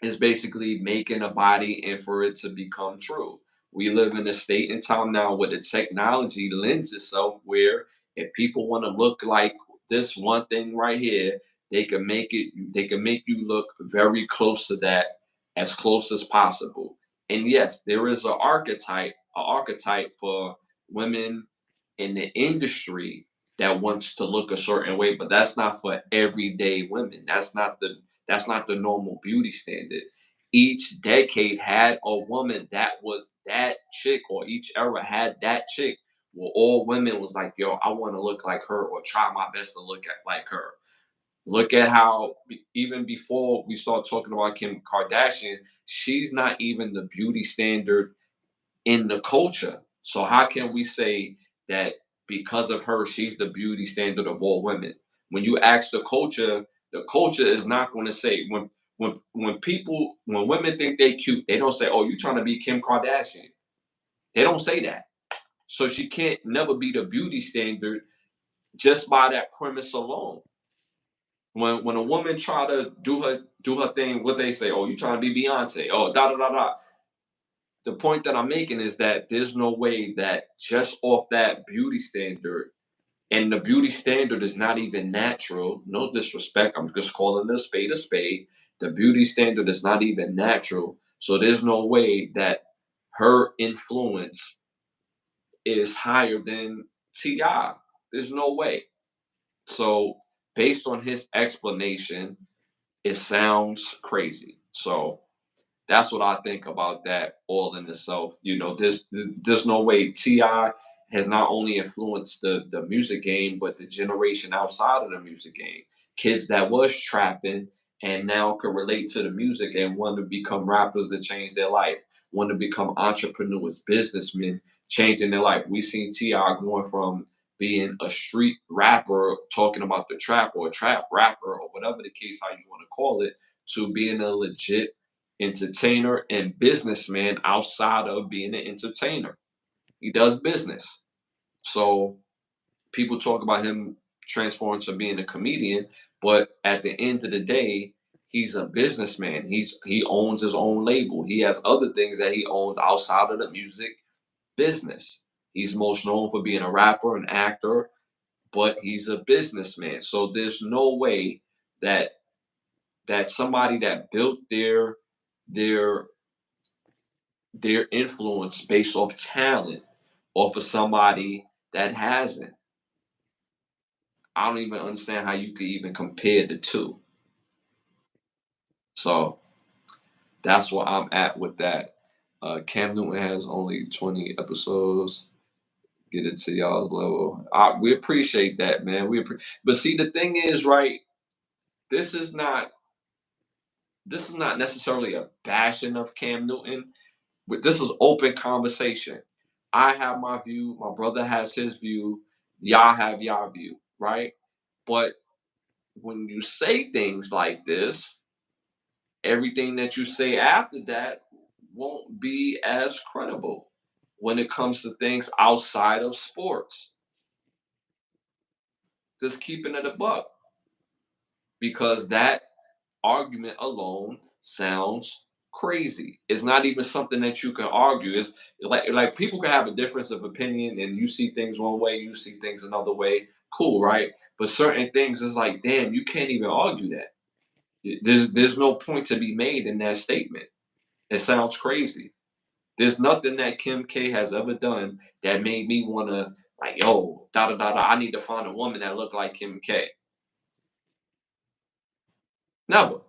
is basically making a body and for it to become true. We live in a state and time now where the technology lends itself where if people want to look like this one thing right here, they can make you look very close to that, as close as possible. And yes, there is an archetype for women in the industry that wants to look a certain way, but that's not for everyday women. That's not the normal beauty standard. Each decade had a woman that was that chick, or each era had that chick where all women was like, yo, I want to look like her or try my best to look like her. Look at how even before we start talking about Kim Kardashian, she's not even the beauty standard in the culture. So how can we say that because of her, she's the beauty standard of all women? When you ask the culture is not going to say when women think they cute, they don't say, "Oh, you trying to be Kim Kardashian." They don't say that. So she can't never be the beauty standard just by that premise alone. When a woman try to do her thing, what they say, "Oh, you trying to be Beyonce?" Oh, da da da da. The point that I'm making is that there's no way that just off that beauty standard, and the beauty standard is not even natural. No disrespect, I'm just calling a spade a spade. The beauty standard is not even natural. So there's no way that her influence is higher than T.I. There's no way. So based on his explanation, it sounds crazy. So that's what I think about that all in itself. There's no way Ti has not only influenced the music game, but the generation outside of the music game. Kids that was trapping and now can relate to the music and want to become rappers that change their life, want to become entrepreneurs, businessmen, changing their life. We seen Ti going from being a street rapper talking about the trap, or a trap rapper, or whatever the case how you want to call it, to being a legit entertainer and businessman outside of being an entertainer. He does business. So people talk about him transforming to being a comedian, but at the end of the day, he's a businessman. He owns his own label. He has other things that he owns outside of the music business. He's most known for being a rapper, an actor, but he's a businessman. So there's no way that somebody that built their their influence based off talent off of somebody that hasn't. I don't even understand how you could even compare the two. So that's where I'm at with that. Cam Newton has only 20 episodes. Get it to y'all's level. We appreciate that, man. But see, the thing is, right? This is not this is not necessarily a bashing of Cam Newton. But this is open conversation. I have my view, my brother has his view, y'all have y'all view, right? But when you say things like this, everything that you say after that won't be as credible when it comes to things outside of sports. Just keeping it a buck, because that argument alone sounds crazy. It's not even something that you can argue. It's like people can have a difference of opinion, and you see things one way, you see things another way. Cool, right? But certain things is like, damn, you can't even argue that. There's no point to be made in that statement. It sounds crazy. There's nothing that Kim K has ever done that made me want to, like, yo, da da da da. I need to find a woman that look like Kim K. Never.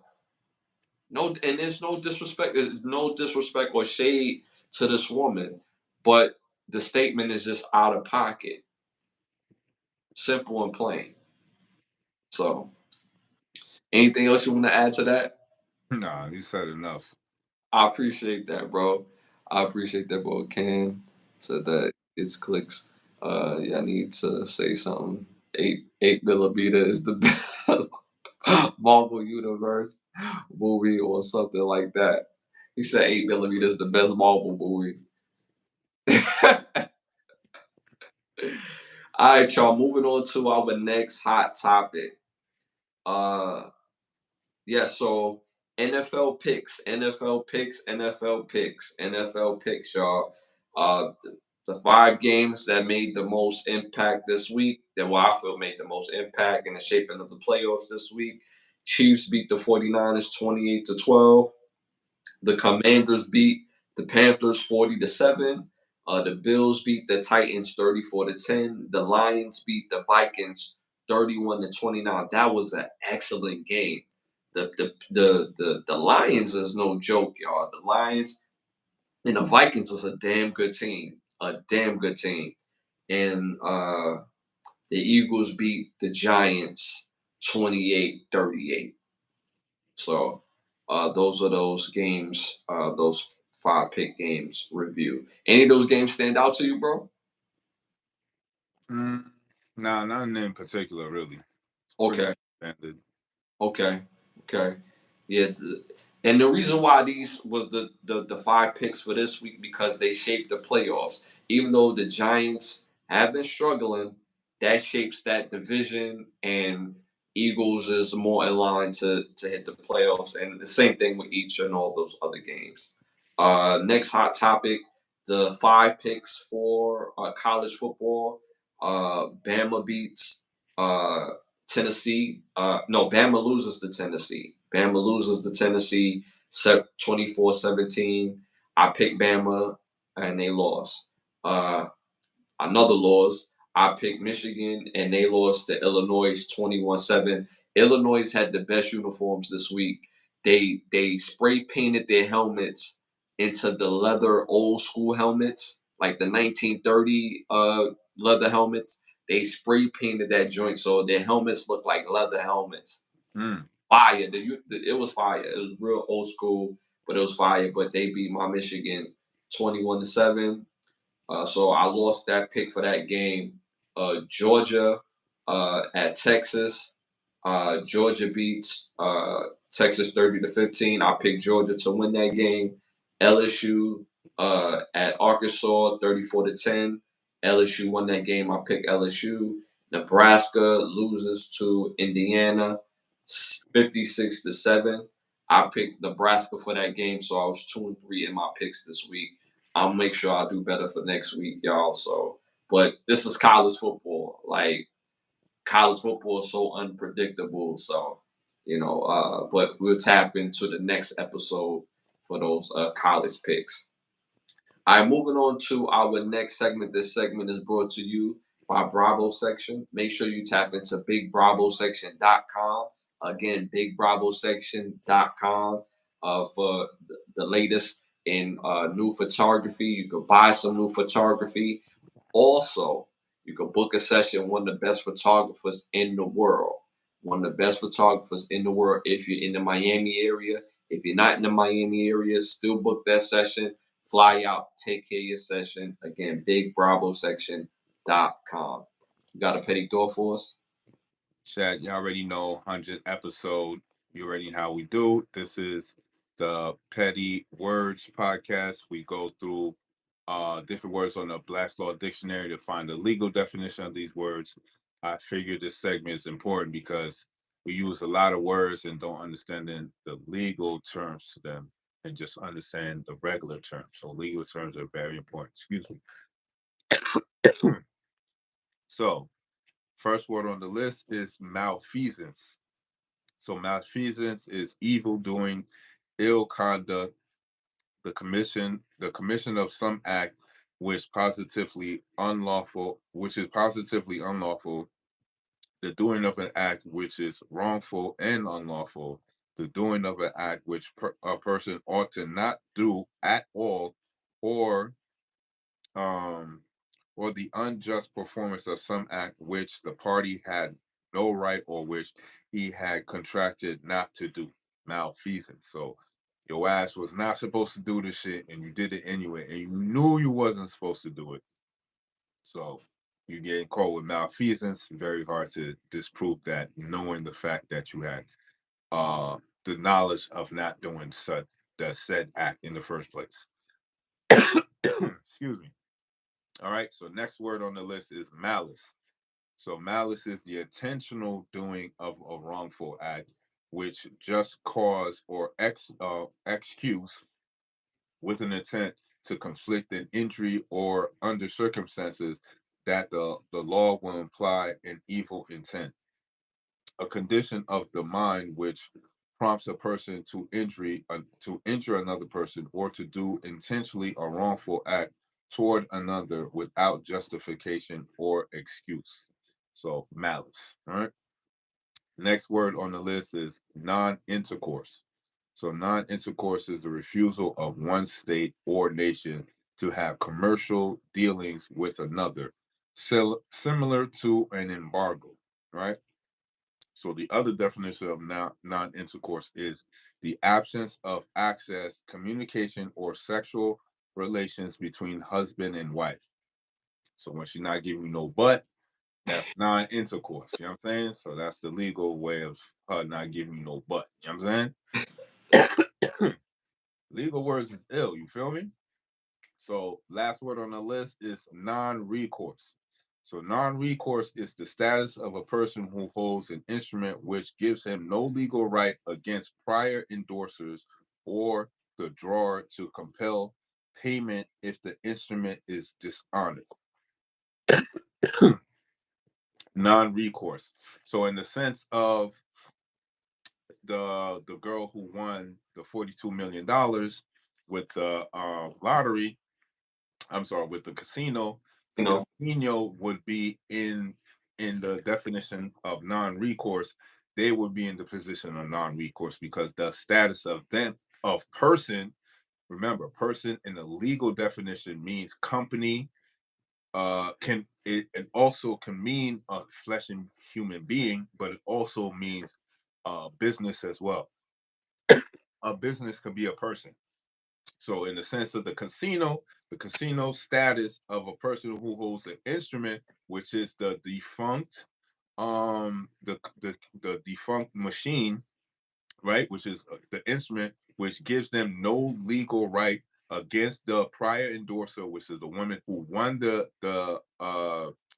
No, and there's no disrespect. There's no disrespect or shade to this woman, but the statement is just out of pocket, simple and plain. So, anything else you want to add to that? Nah, you said enough. I appreciate that, bro. I appreciate that, bro. Cam said that it's clicks. Yeah, I need to say something. Eight millimeter is the best Marvel Universe movie or something like that. He said 8 millimeter is the best Marvel movie. All right, y'all. Moving on to our next hot topic. Uh, yeah. So NFL picks, NFL picks, NFL picks, NFL picks, y'all. The 5 games that made the most impact this week, that what I feel made the most impact in the shaping of the playoffs this week. Chiefs beat the 49ers 28-12. The Commanders beat the Panthers 40-7. The Bills beat the Titans 34-10. The Lions beat the Vikings 31-29. That was an excellent game. The Lions is no joke, y'all. The Lions and the Vikings is a damn good team. A damn good team. And the Eagles beat the Giants 28-38. So those are those games, those 5 pick games review. Any of those games stand out to you, bro? Nah, none in particular, really. It's pretty Okay. standard. Okay. Okay. Yeah. And the reason why these was the 5 picks for this week because they shaped the playoffs. Even though the Giants have been struggling, that shapes that division, and Eagles is more in line to hit the playoffs. And the same thing with each and all those other games. Next hot topic: the 5 picks for college football. Bama beats Tennessee. No, Bama loses to Tennessee. Bama loses to Tennessee 24-17. I picked Bama and they lost. Another loss. I picked Michigan and they lost to Illinois 21-7. Illinois had the best uniforms this week. They spray painted their helmets into the leather old school helmets, like the 1930 leather helmets. They spray painted that joint so their helmets look like leather helmets. Mm. Fire. It was fire. It was real old school, but it was fire. But they beat my Michigan 21-7. So I lost that pick for that game. Georgia at Texas. Georgia beats Texas 30-15. I picked Georgia to win that game. LSU at Arkansas 34-10. LSU won that game. I picked LSU. Nebraska loses to Indiana 56-7. I picked Nebraska for that game, so I was 2-3 in my picks this week. I'll make sure I do better for next week, y'all. So, but this is college football. Like college football is so unpredictable. So, but we'll tap into the next episode for those college picks. All right, moving on to our next segment. This segment is brought to you by Bravo Section. Make sure you tap into BigBravoSection.com. Again, BigBravoSection.com for the latest in new photography. You can buy some new photography. Also, you can book a session with one of the best photographers in the world. One of the best photographers in the world if you're in the Miami area. If you're not in the Miami area, still book that session. Fly out, take care of your session. Again, BigBravoSection.com. You got a petty thought for us? Chat, you already know 100th episode. You already know how we do. This is the Petty Words podcast. We go through different words on the Black's Law Dictionary to find the legal definition of these words. I figured this segment is important because we use a lot of words and don't understand the legal terms to them and just understand the regular terms. So legal terms are very important. Excuse me. So first word on the list is malfeasance. So malfeasance is evil doing, ill conduct, the commission of some act which is positively unlawful, the doing of an act which is wrongful and unlawful, the doing of an act which a person ought to not do at all, or um or the unjust performance of some act which the party had no right or which he had contracted not to do. Malfeasance. So your ass was not supposed to do this shit and you did it anyway and you knew you wasn't supposed to do it. So you getting caught with malfeasance, very hard to disprove that, knowing the fact that you had uh the knowledge of not doing the said act in the first place. Excuse me. All right, so next word on the list is malice. So malice is the intentional doing of a wrongful act. which just cause or excuse with an intent to conflict an injury or under circumstances that the law will imply an evil intent. A condition of the mind which prompts a person to injure another person or to do intentionally a wrongful act toward another without justification or excuse. So malice. All right. Next word on the list is non-intercourse. So non-intercourse is the refusal of one state or nation to have commercial dealings with another, similar to an embargo, right? So the other definition of non-intercourse is the absence of access, communication, or sexual relations between husband and wife. So when she's not giving you no butt, that's non-intercourse. You know what I'm saying? So that's the legal way of her not giving you no butt. You know what I'm saying? Legal words is ill. You feel me? So last word on the list is non-recourse. So non-recourse is the status of a person who holds an instrument which gives him no legal right against prior endorsers or the drawer to compel payment if the instrument is dishonored. Non-recourse. So in the sense of the girl who won the $42 million with the lottery, I'm sorry, with the casino, You the know, casino would be in the definition of non-recourse. They would be in the position of non-recourse because the status of them of person. Remember, person in the legal definition means company. Can it also can mean a flesh and human being, but it also means business as well. A business can be a person. So, in the sense of the casino status of a person who holds an instrument, which is the defunct, the defunct machine, right? Which is the instrument which gives them no legal right against the prior endorser, which is the woman who won the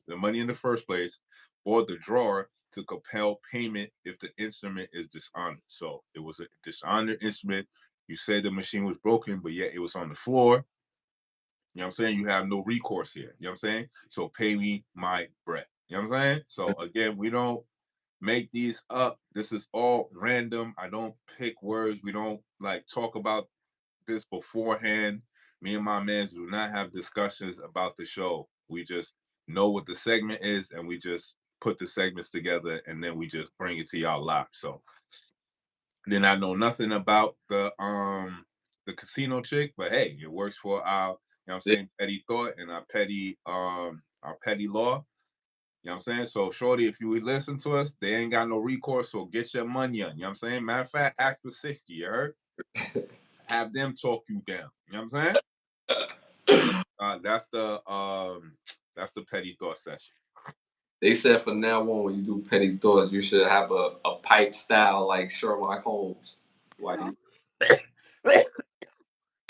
money in the first place, or the drawer to compel payment if the instrument is dishonored. So it was a dishonored instrument. You said the machine was broken, but yet it was on the floor. You know what I'm saying? You have no recourse here. You know what I'm saying? So pay me my bread. You know what I'm saying? So again, we don't make these up. This is all random. I don't pick words. We don't like talk about this beforehand. Me and my man do not have discussions about the show. We just know what the segment is and we just put the segments together and then we just bring it to y'all live. So then I know nothing about the casino chick, but hey, it works for our, you know what I'm yeah, saying, petty thought and our petty law. You know what I'm saying? So, Shorty, if you would listen to us, they ain't got no recourse, so get your money on. You know what I'm saying? Matter of fact, ask for 60, you heard? Have them talk you down. You know what I'm saying? So that's the petty thought session. they said from now on, when you do petty thoughts, you should have a pipe style like Sherlock Holmes. Like You know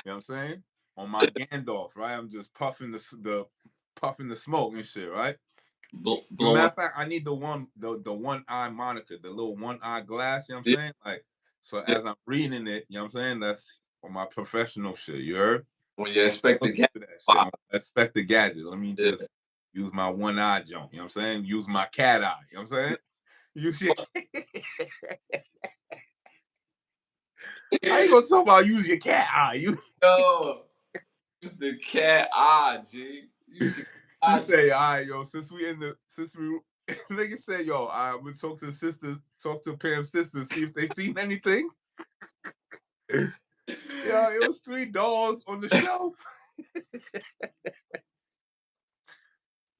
what I'm saying? On my Gandalf, right? I'm just puffing the smoke and shit, right? Matter blowing. of fact, I need the one eye moniker, the little one eye glass, you know what I'm Yeah, saying? Like, so yeah. as I'm reading it, you know what I'm saying? That's on my professional shit, you heard? When you expect Look to get for that shit. five. Expect the gadget. Let me Yeah. just use my one eye jump, you know what I'm saying? Use my cat eye, you know what I'm saying? Use your I ain't gonna talk about use your cat eye. Yo, use the cat eye, G. Use the You eye. say, all right, yo, since we nigga say, yo, I would talk to the sisters, talk to Pam's sisters, see if they seen anything. Yeah, it was 3 dolls on the shelf.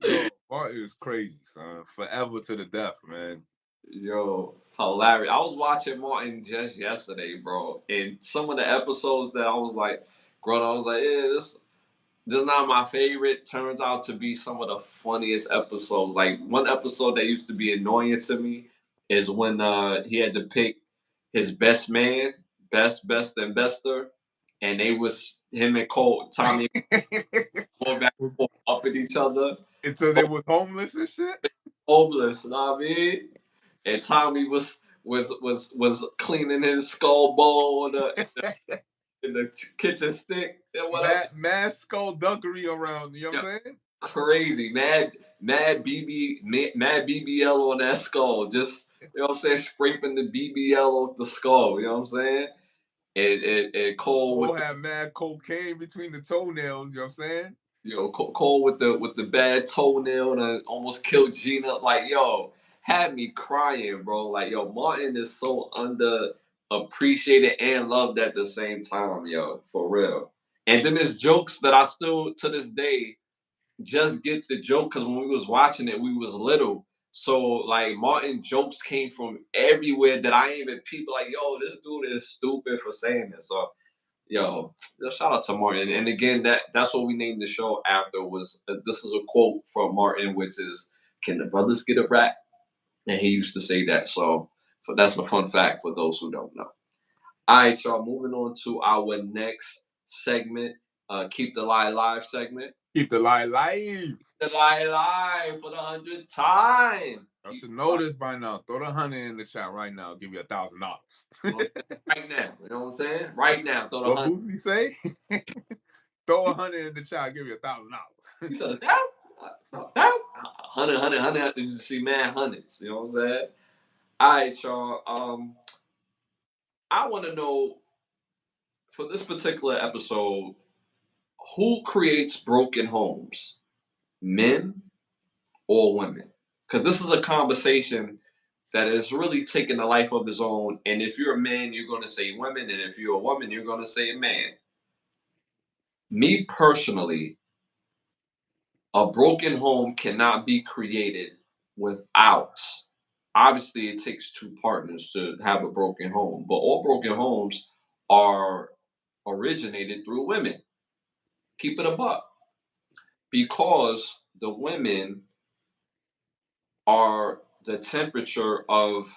Yo, Bart is crazy, son. Forever to the death, man. Yo, hilarious. I was watching Martin just yesterday, bro. And some of the episodes that I was like, growing up, I was like, yeah, this is not my favorite. Turns out to be some of the funniest episodes. Like one episode that used to be annoying to me is when he had to pick his best man, best and bester, and they was him and Cole, Tommy going back and forth up at each other. Until they was homeless and shit. Homeless, you know what I mean? And Tommy was was cleaning his skull bowl in the kitchen stick and whatever. Mad skullduggery around, you know Yeah, what I'm saying? crazy, mad BBL on that skull. Just you know what I'm saying, scraping the BBL off the skull. You know what I'm saying? And Cole Cole with had mad cocaine between the toenails, you know what I'm saying? Cole with the bad toenail and almost killed Gina. Like, yo, had me crying, bro. Like, yo, Martin is so underappreciated and loved at the same time, yo, for real. And then there's jokes that I still to this day just get the joke because when we was watching it, we was little. So like Martin jokes came from everywhere that I ain't even people like, yo, this dude is stupid for saying this. So yo, shout out to Martin. And again, that's what we named the show after was this is a quote from Martin, which is, "Can the brothers get a rap?" And he used to say that. So that's a fun fact for those who don't know. All right, y'all. Moving on to our next segment, keep the lie live segment. Keep the lie alive. The lie live for the 100th time. I should know this by now. Throw the 100 in the chat right now. I'll give you $1,000. Right now, you know what I'm saying? Right now, throw the What 100. Boosie say? Throw 100 in the chat. I'll give you $1,000. You said 100. You see, man, hundreds. You know what I'm saying? All right, y'all. I want to know for this particular episode, who creates broken homes, men or women? Because this is a conversation that is really taking a life of its own. And if you're a man, you're going to say women, and if you're a woman, you're going to say man. Me personally, a broken home cannot be created without. Obviously, it takes two partners to have a broken home, but all broken homes are originated through women. Keep it a buck. Because the women are the temperature of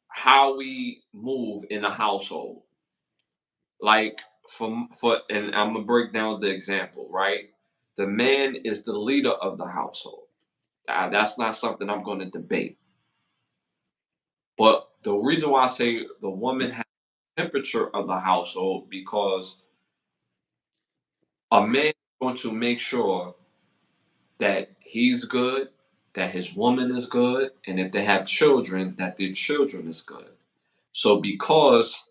how we move in a household. Like and I'm gonna break down the example, right? The man is the leader of the household. That's not something I'm going to debate. But the reason why I say the woman has the temperature of the household because a man is going to make sure that he's good, that his woman is good, and if they have children, that their children is good. So because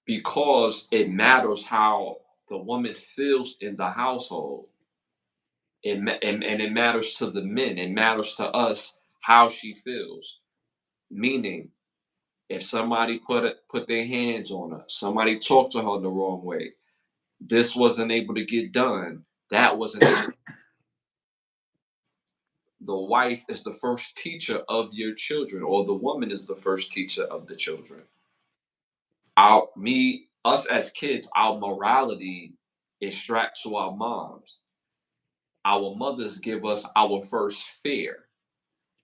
it matters how the woman feels in the household, and it matters to the men, it matters to us how she feels. Meaning, if somebody put their hands on her, somebody talked to her the wrong way, this wasn't able to get done, that wasn't able. The wife is the first teacher of your children, or the woman is the first teacher of the children. Us as kids, our morality is strapped to our moms. Our mothers give us our first fear.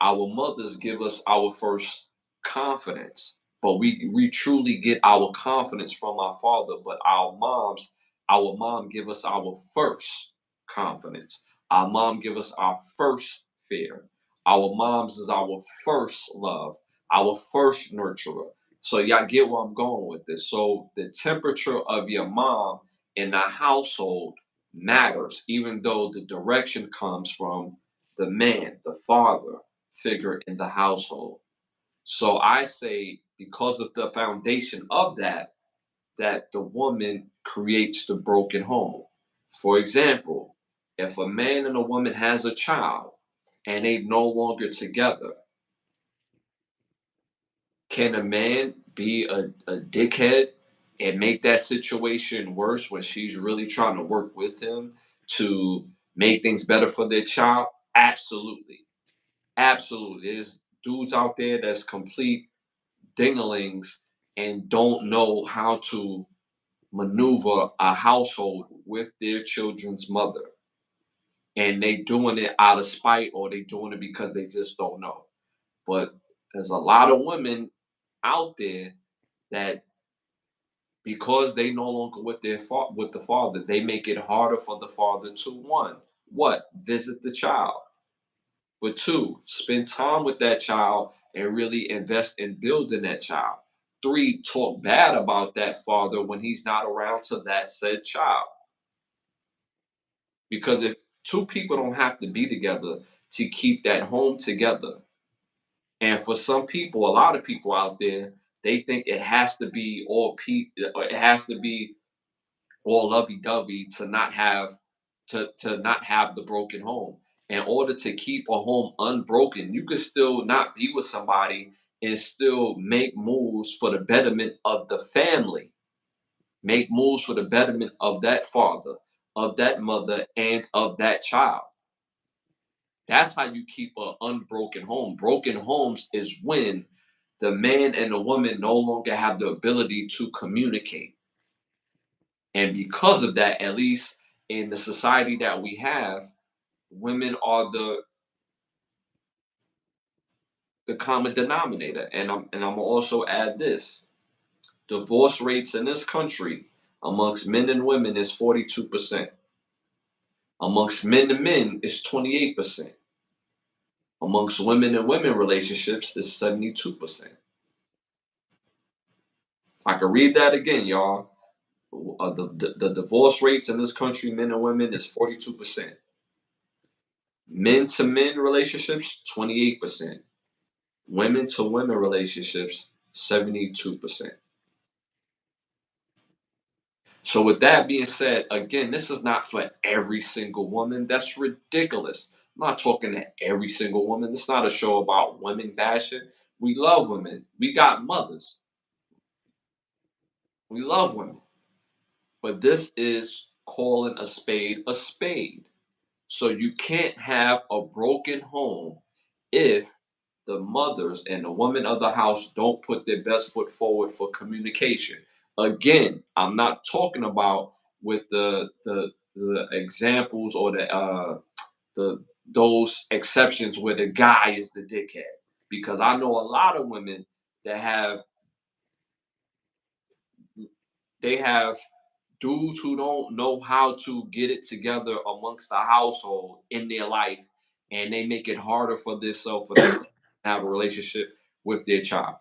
Our mothers give us our first confidence, but we truly get our confidence from our father. But our mom give us our first confidence. Our mom give us our first fear. Our moms is our first love, our first nurturer. So y'all get where I'm going with this. So the temperature of your mom in the household matters, even though the direction comes from the man, the father figure in the household. So I say because of the foundation of that the woman creates the broken home. For example, if a man and a woman has a child and they no longer together, can a man be a dickhead and make that situation worse when she's really trying to work with him to make things better for their child? Absolutely. Absolutely. There's dudes out there that's complete dinglings and don't know how to maneuver a household with their children's mother. And they doing it out of spite or they doing it because they just don't know. But there's a lot of women out there that because they no longer with with the father, they make it harder for the father to visit the child. For two, spend time with that child and really invest in building that child. 3, talk bad about that father when he's not around to that said child. Because if two people don't have to be together to keep that home together, and for some people, a lot of people out there, they think it has to be it has to be all lovey-dovey to not have to not have the broken home. In order to keep a home unbroken, you could still not be with somebody and still make moves for the betterment of the family. Make moves for the betterment of that father, of that mother, and of that child. That's how you keep an unbroken home. Broken homes is when the man and the woman no longer have the ability to communicate. And because of that, at least in the society that we have, women are the common denominator. And I'm gonna also add this: divorce rates in this country amongst men and women is 42%. Amongst men to men is 28%. Amongst women and women relationships is 72%. I can read that again, y'all. The divorce rates in this country, men and women, is 42%. Men to men relationships, 28%. Women to women relationships, 72%. So, with that being said, again, this is not for every single woman. That's ridiculous. I'm not talking to every single woman. It's not a show about women bashing. We love women. We got mothers. We love women. But this is calling a spade a spade. So you can't have a broken home if the mothers and the women of the house don't put their best foot forward for communication. Again, I'm not talking about with the examples or the those exceptions where the guy is the dickhead. Because I know a lot of women that have dudes who don't know how to get it together amongst the household in their life, and they make it harder for themselves for them to have a relationship with their child.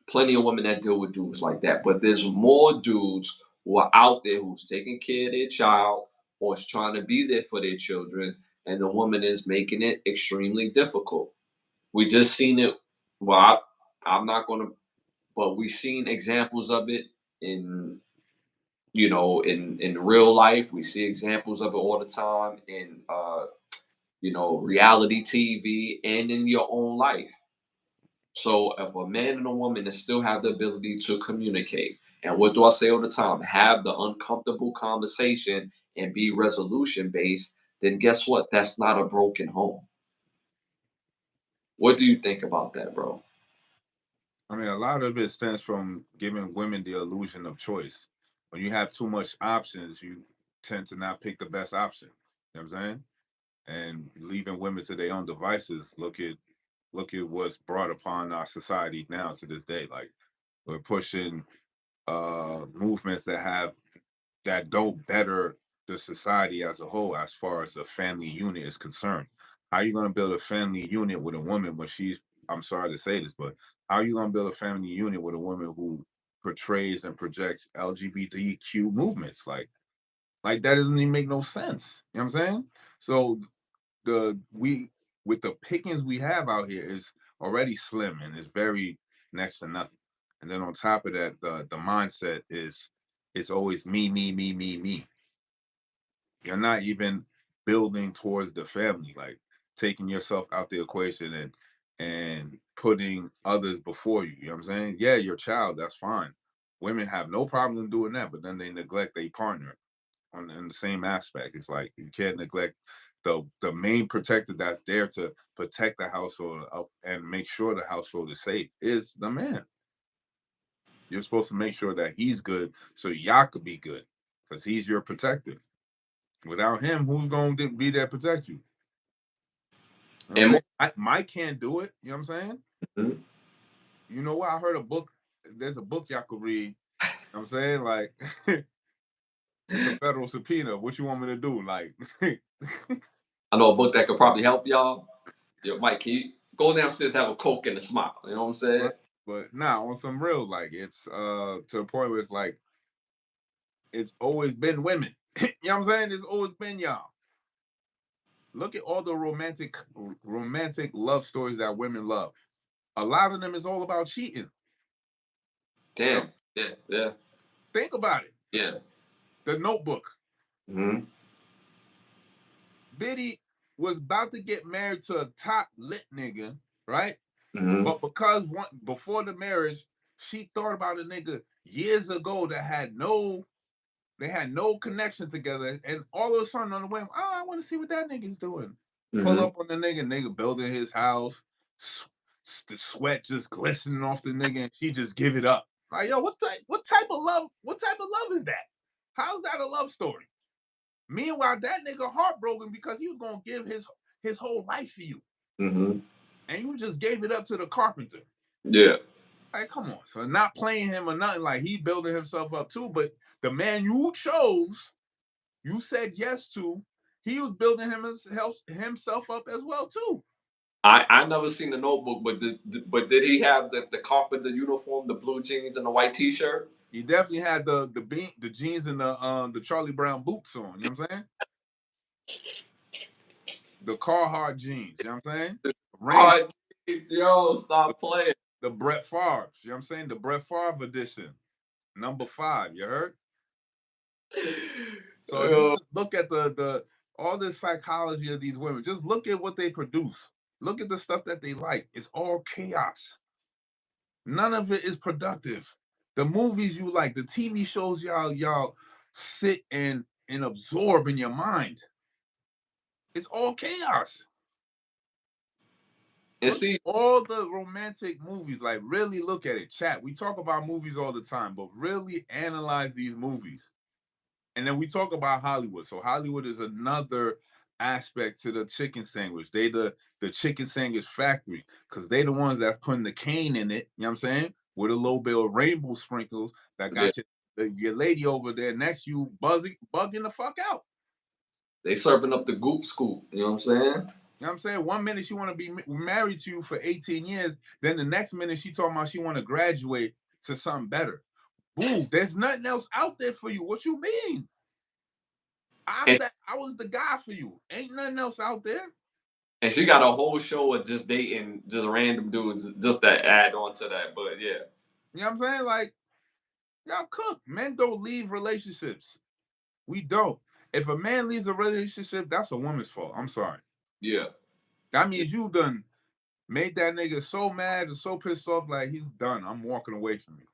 Plenty of women that deal with dudes like that, but there's more dudes who are out there who's taking care of their child or is trying to be there for their children, and the woman is making it extremely difficult. We just seen it. Well, I'm not gonna, but we've seen examples of it in in real life. We see examples of it all the time in reality TV and in your own life. So if a man and a woman that still have the ability to communicate, and what do I say all the time, have the uncomfortable conversation and be resolution based, then guess what, that's not a broken home. What do you think about that, bro? I mean, a lot of it stems from giving women the illusion of choice. When you have too much options, you tend to not pick the best option. You know what I'm saying? And leaving women to their own devices. Look at what's brought upon our society now to this day. Like we're pushing movements that don't better the society as a whole as far as the family unit is concerned. How are you going to build a family unit with a woman when she's, I'm sorry to say this, but how are you going to build a family unit with a woman who portrays and projects LGBTQ movements? Like that doesn't even make no sense. You know what I'm saying? So the we with the pickings we have out here is already slim and it's very next to nothing. And then on top of that, the mindset is it's always me, me, me, me, me. You're not even building towards the family, like taking yourself out the equation and putting others before you. You know what I'm saying? Yeah, your child, that's fine. Women have no problem doing that, but then they neglect their partner on in the same aspect. It's like you can't neglect the main protector that's there to protect the household and make sure the household is safe is the man. You're supposed to make sure that he's good so y'all could be good because he's your protector. Without him, who's going to be there to protect you? You know what I'm And saying? Mike can't do it. You know what I'm saying? Mhm. You know what? I heard a book. There's a book y'all could read. You know what I'm saying? Like, it's a federal subpoena. What you want me to do? Like, I know a book that could probably help y'all. Yo, Mike, can you go downstairs, have a Coke and a smile. You know what I'm saying? But now on some real, like it's to the point where it's like it's always been women. You know what I'm saying? It's always been y'all. Look at all the romantic love stories that women love. A lot of them is all about cheating. Damn. Yeah. Yeah. Think about it. Yeah. The Notebook. Mm-hmm. Biddy was about to get married to a top lit nigga, right? Mm-hmm. But because before the marriage, she thought about a nigga years ago that had no connection together, and all of a sudden on the whim, oh, I want to see what that nigga's doing. Pull Mm-hmm. up on the nigga building his house, the sweat just glistening off the nigga, and she just give it up. Like, yo, what type of love? What type of love is that? How's that a love story? Meanwhile, that nigga heartbroken because he was gonna give his whole life for you, Mm-hmm. and you just gave it up to the carpenter. Yeah. Like, come on, so not playing him or nothing. Like he building himself up too, but the man you chose, you said yes to, he was building himself up as well too. I never seen the Notebook, but did he have the carpenter uniform, the blue jeans and the white T-shirt? He definitely had the jeans and the Charlie Brown boots on. You know what I'm saying? The Carhartt jeans. You know what I'm saying? Rain, Oh, yo, the, stop playing. the Brett Favre. You know what I'm saying? The Brett Favre edition, #5. You heard? So if you Yo, just look at the all the psychology of these women, just look at what they produce. Look at the stuff that they like. It's all chaos. None of it is productive. The movies you like, the TV shows y'all sit and absorb in your mind. It's all chaos. and Look at see, all the romantic movies. Like really look at it. Chat. We talk about movies all the time, but really analyze these movies. And then we talk about Hollywood. So Hollywood is another aspect to the chicken sandwich. They the chicken sandwich factory because they the ones that's putting the cane in it. You know what I'm saying? With a little bit of rainbow sprinkles that yeah, got your lady over there next to you bugging the fuck out. they serving up the goop scoop. You know what I'm saying? You know what I'm saying? One minute she want to be married to you for 18 years, then the next minute she talking about she want to graduate to something better. Boo, there's nothing else out there for you. What you mean? And I was the guy for you. Ain't nothing else out there. and she got a whole show of just dating just random dudes just to add on to that. But yeah, You know what I'm saying? Like, y'all cook. Men don't leave relationships. We don't. If a man leaves a relationship, that's a woman's fault. I'm sorry. yeah. That means you done made that nigga so mad and so pissed off, like he's done. I'm walking away from you.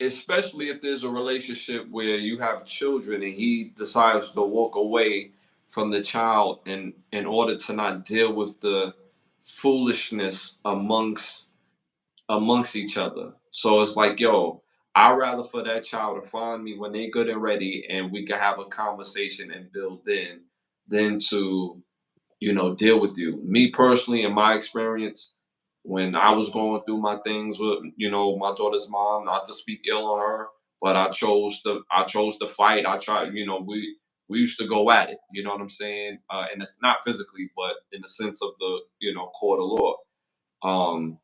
Especially if there's a relationship where you have children and he decides to walk away from the child in order to not deal with the foolishness amongst each other. So it's like, yo, I'd rather for that child to find me when they good and ready and we can have a conversation and build in than to, deal with you. Me personally, in my experience, when I was going through my things with, my daughter's mom, not to speak ill on her, but I chose to fight. I tried, we used to go at it, you know what I'm saying? And it's not physically, but in the sense of the, court of law. Um,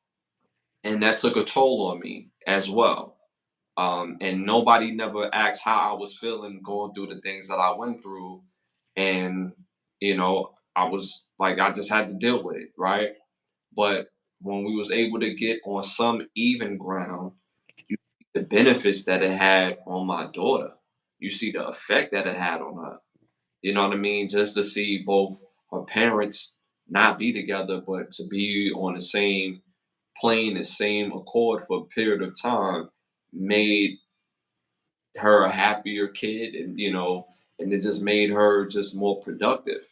and that took a toll on me as well. And nobody never asked how I was feeling going through the things that I went through. And, I was like, I just had to deal with it, right? But when we was able to get on some even ground, you see the benefits that it had on my daughter. You see the effect that it had on her. You know what I mean? Just to see both her parents not be together, but to be on the same plane, the same accord for a period of time made her a happier kid, and it just made her just more productive.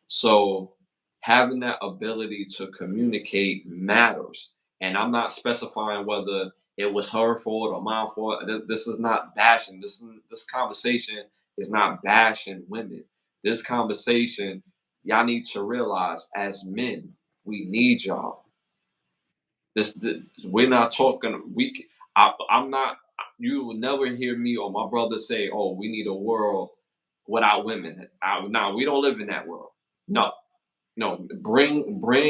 So having that ability to communicate matters. And I'm not specifying whether it was her fault or my fault. This is not bashing. This conversation is not bashing women. This conversation, y'all need to realize as men, we need y'all. We're not talking. I'm not. You will never hear me or my brother say, "Oh, we need a world without women." No, we don't live in that world. No, no. Bring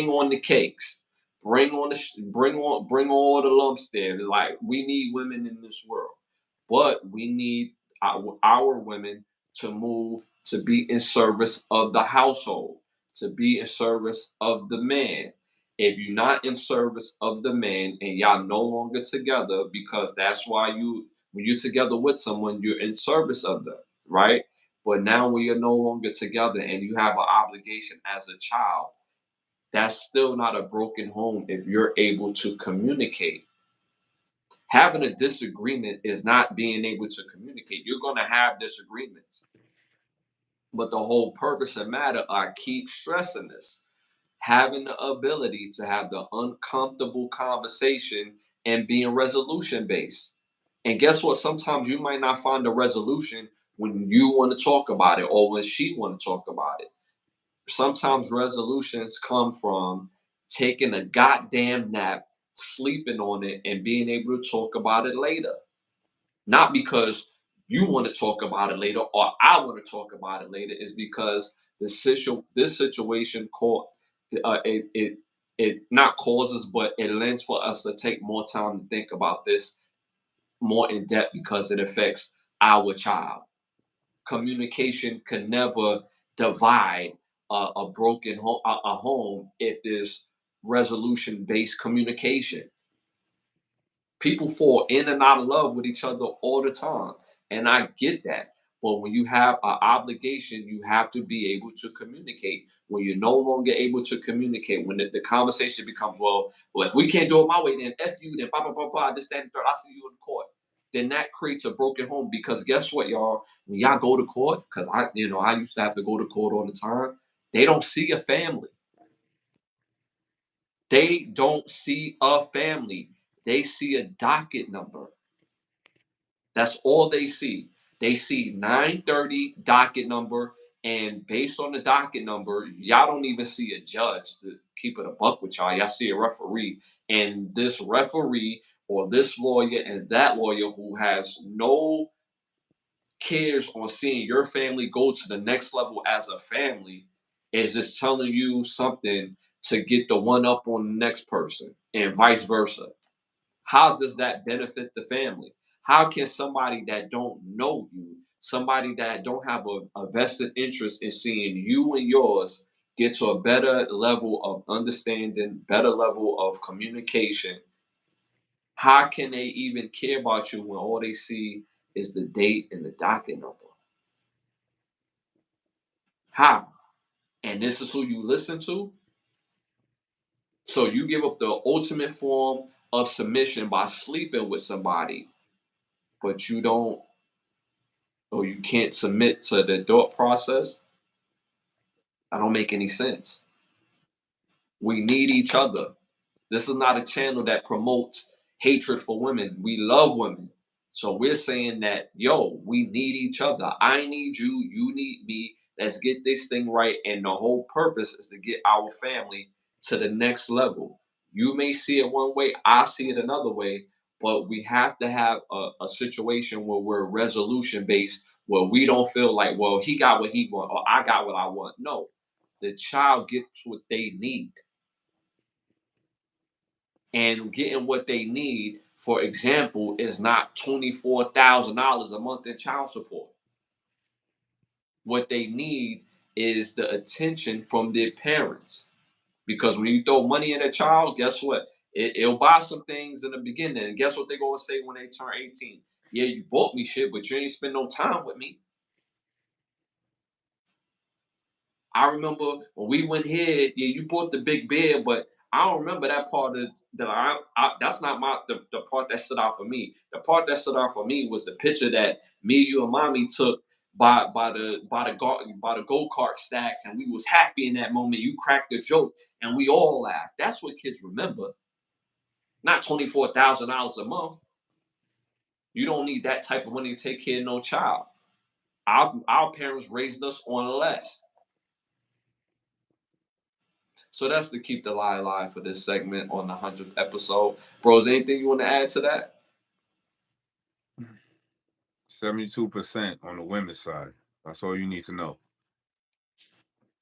on the cakes. bring all the lumps there. Like, we need women in this world, but we need our women to move to be in service of the household, to be in service of the man. If you're not in service of the man and y'all no longer together, because that's why when you're together with someone, you're in service of them, right? But now when you're no longer together and you have an obligation as a child, that's still not a broken home if you're able to communicate. Having a disagreement is not being able to communicate. You're going to have disagreements. But the whole purpose and matter, I keep stressing this, having the ability to have the uncomfortable conversation and being resolution based. And guess what? Sometimes you might not find a resolution when you want to talk about it or when she want to talk about it. Sometimes resolutions come from taking a goddamn nap, sleeping on it, and being able to talk about it later. Not because you want to talk about it later or I want to talk about it later. Is because this situation it not causes, but it lends for us to take more time to think about this more in depth because it affects our child. Communication can never divide a broken home, a home, if there's resolution based communication. People fall in and out of love with each other all the time, and I get that. But when you have an obligation, you have to be able to communicate. When you're no longer able to communicate, when the conversation becomes, well, if we can't do it my way, then F you, then blah, blah, blah, blah, this, that, and third, I see you in court. Then that creates a broken home, because guess what, y'all? When y'all go to court, because I used to have to go to court all the time, they don't see a family. They don't see a family. They see a docket number. That's all they see. They see 930 docket number, and based on the docket number, y'all don't even see a judge to keep it a buck with y'all. Y'all see a referee, and this referee or this lawyer and that lawyer who has no cares on seeing your family go to the next level as a family is just telling you something to get the one up on the next person and vice versa. How does that benefit the family? How can somebody that don't know you, somebody that don't have a vested interest in seeing you and yours get to a better level of understanding, better level of communication, how can they even care about you when all they see is the date and the docket number? How? And this is who you listen to? So you give up the ultimate form of submission by sleeping with somebody, but you don't, or you can't submit to the thought process. That don't make any sense. We need each other. This is not a channel that promotes hatred for women. We love women. So we're saying that, yo, we need each other. I need you, you need me. Let's get this thing right. And the whole purpose is to get our family to the next level. You may see it one way, I see it another way, but we have to have a situation where we're resolution based, where we don't feel like, well, he got what he want or I got what I want. No, the child gets what they need, and getting what they need, for example, is not $24,000 a month in child support. What they need is the attention from their parents. Because when you throw money at a child, guess what? It'll buy some things in the beginning. And guess what they're going to say when they turn 18? Yeah, you bought me shit, but you ain't spend no time with me. I remember when we went here, yeah, you bought the big bed, but I don't remember that part of that. That's not the part that stood out for me. The part that stood out for me was the picture that me, you, and mommy took by the go kart stacks, and we was happy in that moment. You cracked a joke, and we all laughed. That's what kids remember. Not $24,000 a month. You don't need that type of money to take care of no child. Our parents raised us on less. So that's to keep the lie alive for this segment on the 100th episode. Bros, anything you want to add to that? 72% on the women's side. That's all you need to know.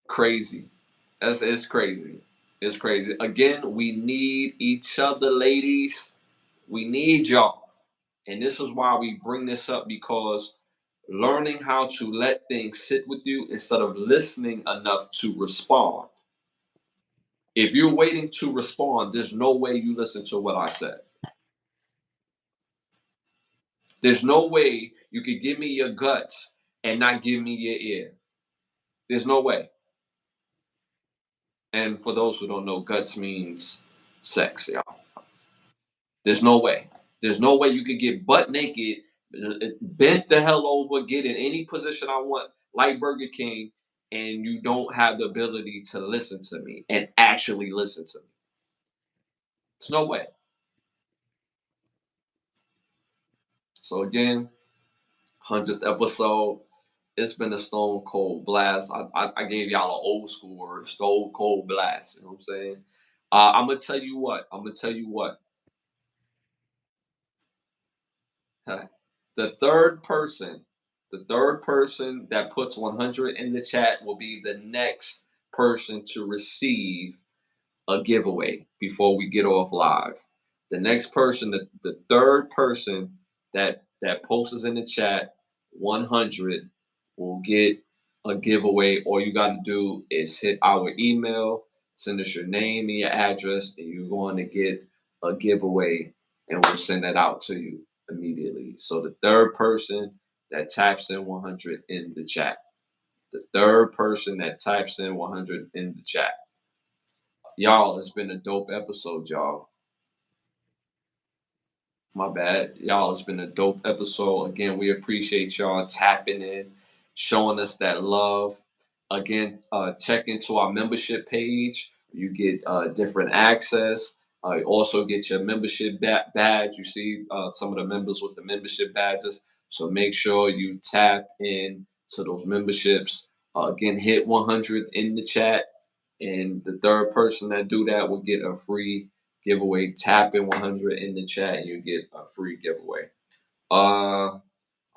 Crazy. It's crazy. It's crazy. Again, we need each other, ladies. We need y'all. And this is why we bring this up, because learning how to let things sit with you instead of listening enough to respond. If you're waiting to respond, there's no way you listen to what I said. There's no way you could give me your guts and not give me your ear. There's no way. And for those who don't know, guts means sex, y'all. There's no way. There's no way you could get butt naked, bent the hell over, get in any position I want, like Burger King, and you don't have the ability to listen to me and actually listen to me. There's no way. So again, 100th episode. It's been a stone cold blast. I gave y'all an old school word, stone cold blast. You know what I'm saying? I'm gonna tell you what. I'm gonna tell you what. The third person that puts 100 in the chat will be the next person to receive a giveaway before we get off live. The next person, the third person that posts in the chat 100 will get a giveaway. All you got to do is hit our email, send us your name and your address, and you're going to get a giveaway, and we'll send that out to you immediately. So the third person that types in 100 in the chat, the third person that types in 100 in the chat. Y'all, it's been a dope episode, y'all. My bad. Y'all, it's been a dope episode. Again, we appreciate y'all tapping in, showing us that love. Again, check into our membership page. You get different access. You also get your membership badge. You see some of the members with the membership badges. So make sure you tap in to those memberships. Again, hit 100 in the chat. And the third person that do that will get a free giveaway. Tap in 100 in the chat and you get a free giveaway. I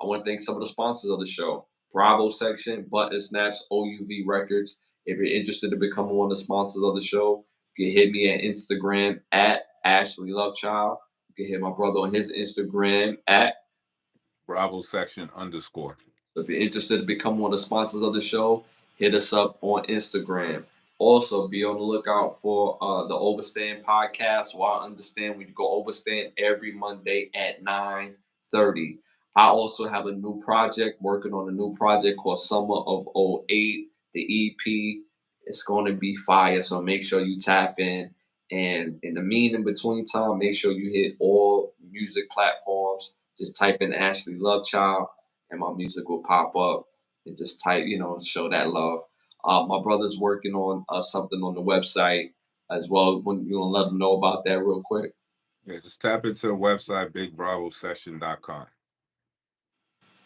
want to thank some of the sponsors of the show. Bravo Section, Button Snaps, OUV Records. If you're interested in becoming one of the sponsors of the show, you can hit me at Instagram at Ashley Lovechild. You can hit my brother on his Instagram at Bravo Section _. So if you're interested in becoming one of the sponsors of the show, hit us up on Instagram. Also, be on the lookout for the Overstand podcast. Well, I understand when you go Overstand every Monday at 9:30. I also have a new project, working on a new project called Summer of '08, the EP. It's going to be fire, so make sure you tap in. And in the in between time, make sure you hit all music platforms. Just type in Ashley Lovechild and my music will pop up, and just type, show that love. My brother's working on something on the website as well. When you want to let them know about that real quick. Yeah, just tap into the website, bigbravosession.com.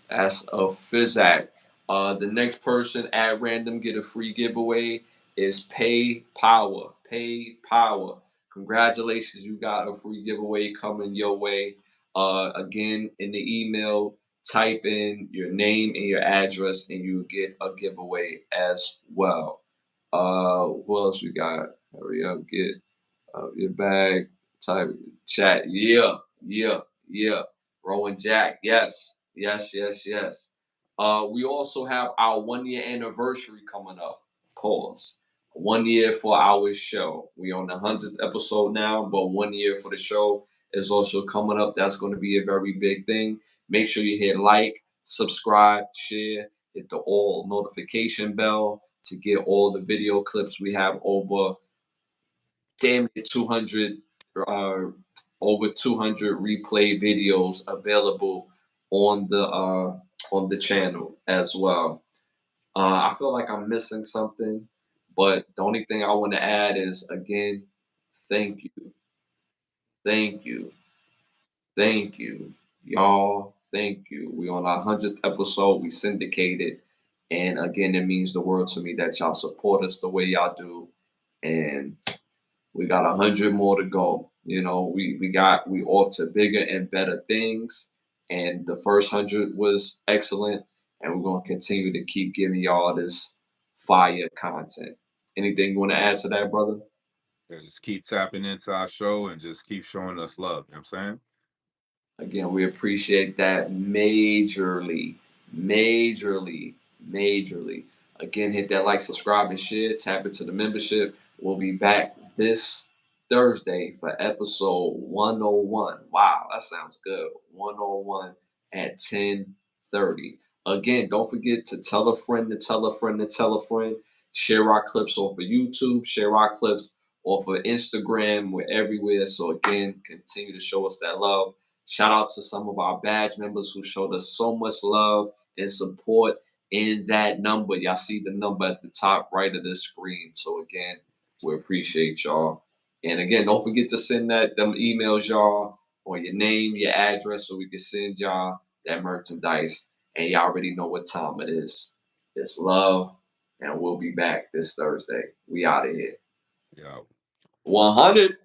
That's a Fizac. The next person at random get a free giveaway is Pay Power. Pay Power. Congratulations, you got a free giveaway coming your way. Again, in the email, type in your name and your address, and you get a giveaway as well. What else we got? Hurry up, get your bag. Type chat. Yeah, yeah, yeah. Rowan Jack. Yes, yes, yes, yes. We also have our 1 year anniversary coming up. Pause. 1 year for our show. We on the 100th episode now, but 1 year for the show is also coming up. That's going to be a very big thing. Make sure you hit like, subscribe, share, hit the all notification bell to get all the video clips. We have over damn near 200, over 200 replay videos available on the channel as well. I feel like I'm missing something, but the only thing I want to add is, again, thank you, thank you, thank you, y'all, thank you. We on our 100th episode. We syndicated, and again, it means the world to me that y'all support us the way y'all do, and we got 100 more to go. We off to bigger and better things. And the first 100 was excellent. And we're going to continue to keep giving y'all this fire content. Anything you want to add to that, brother? Yeah, just keep tapping into our show and just keep showing us love. You know what I'm saying? Again, we appreciate that majorly, majorly, majorly. Again, hit that like, subscribe, and share. Tap into the membership. We'll be back this Thursday for episode 101. Wow, that sounds good. 101 at 10:30. Again, don't forget to tell a friend to tell a friend to tell a friend. Share our clips off of YouTube. Share our clips off of Instagram. We're everywhere. So again, continue to show us that love. Shout out to some of our badge members who showed us so much love and support in that number. Y'all see the number at the top right of the screen. So again, we appreciate y'all. And again, don't forget to send them emails, y'all, or your name, your address, so we can send y'all that merchandise. And y'all already know what time it is. It's love, and we'll be back this Thursday. We out of here. Yeah. 100.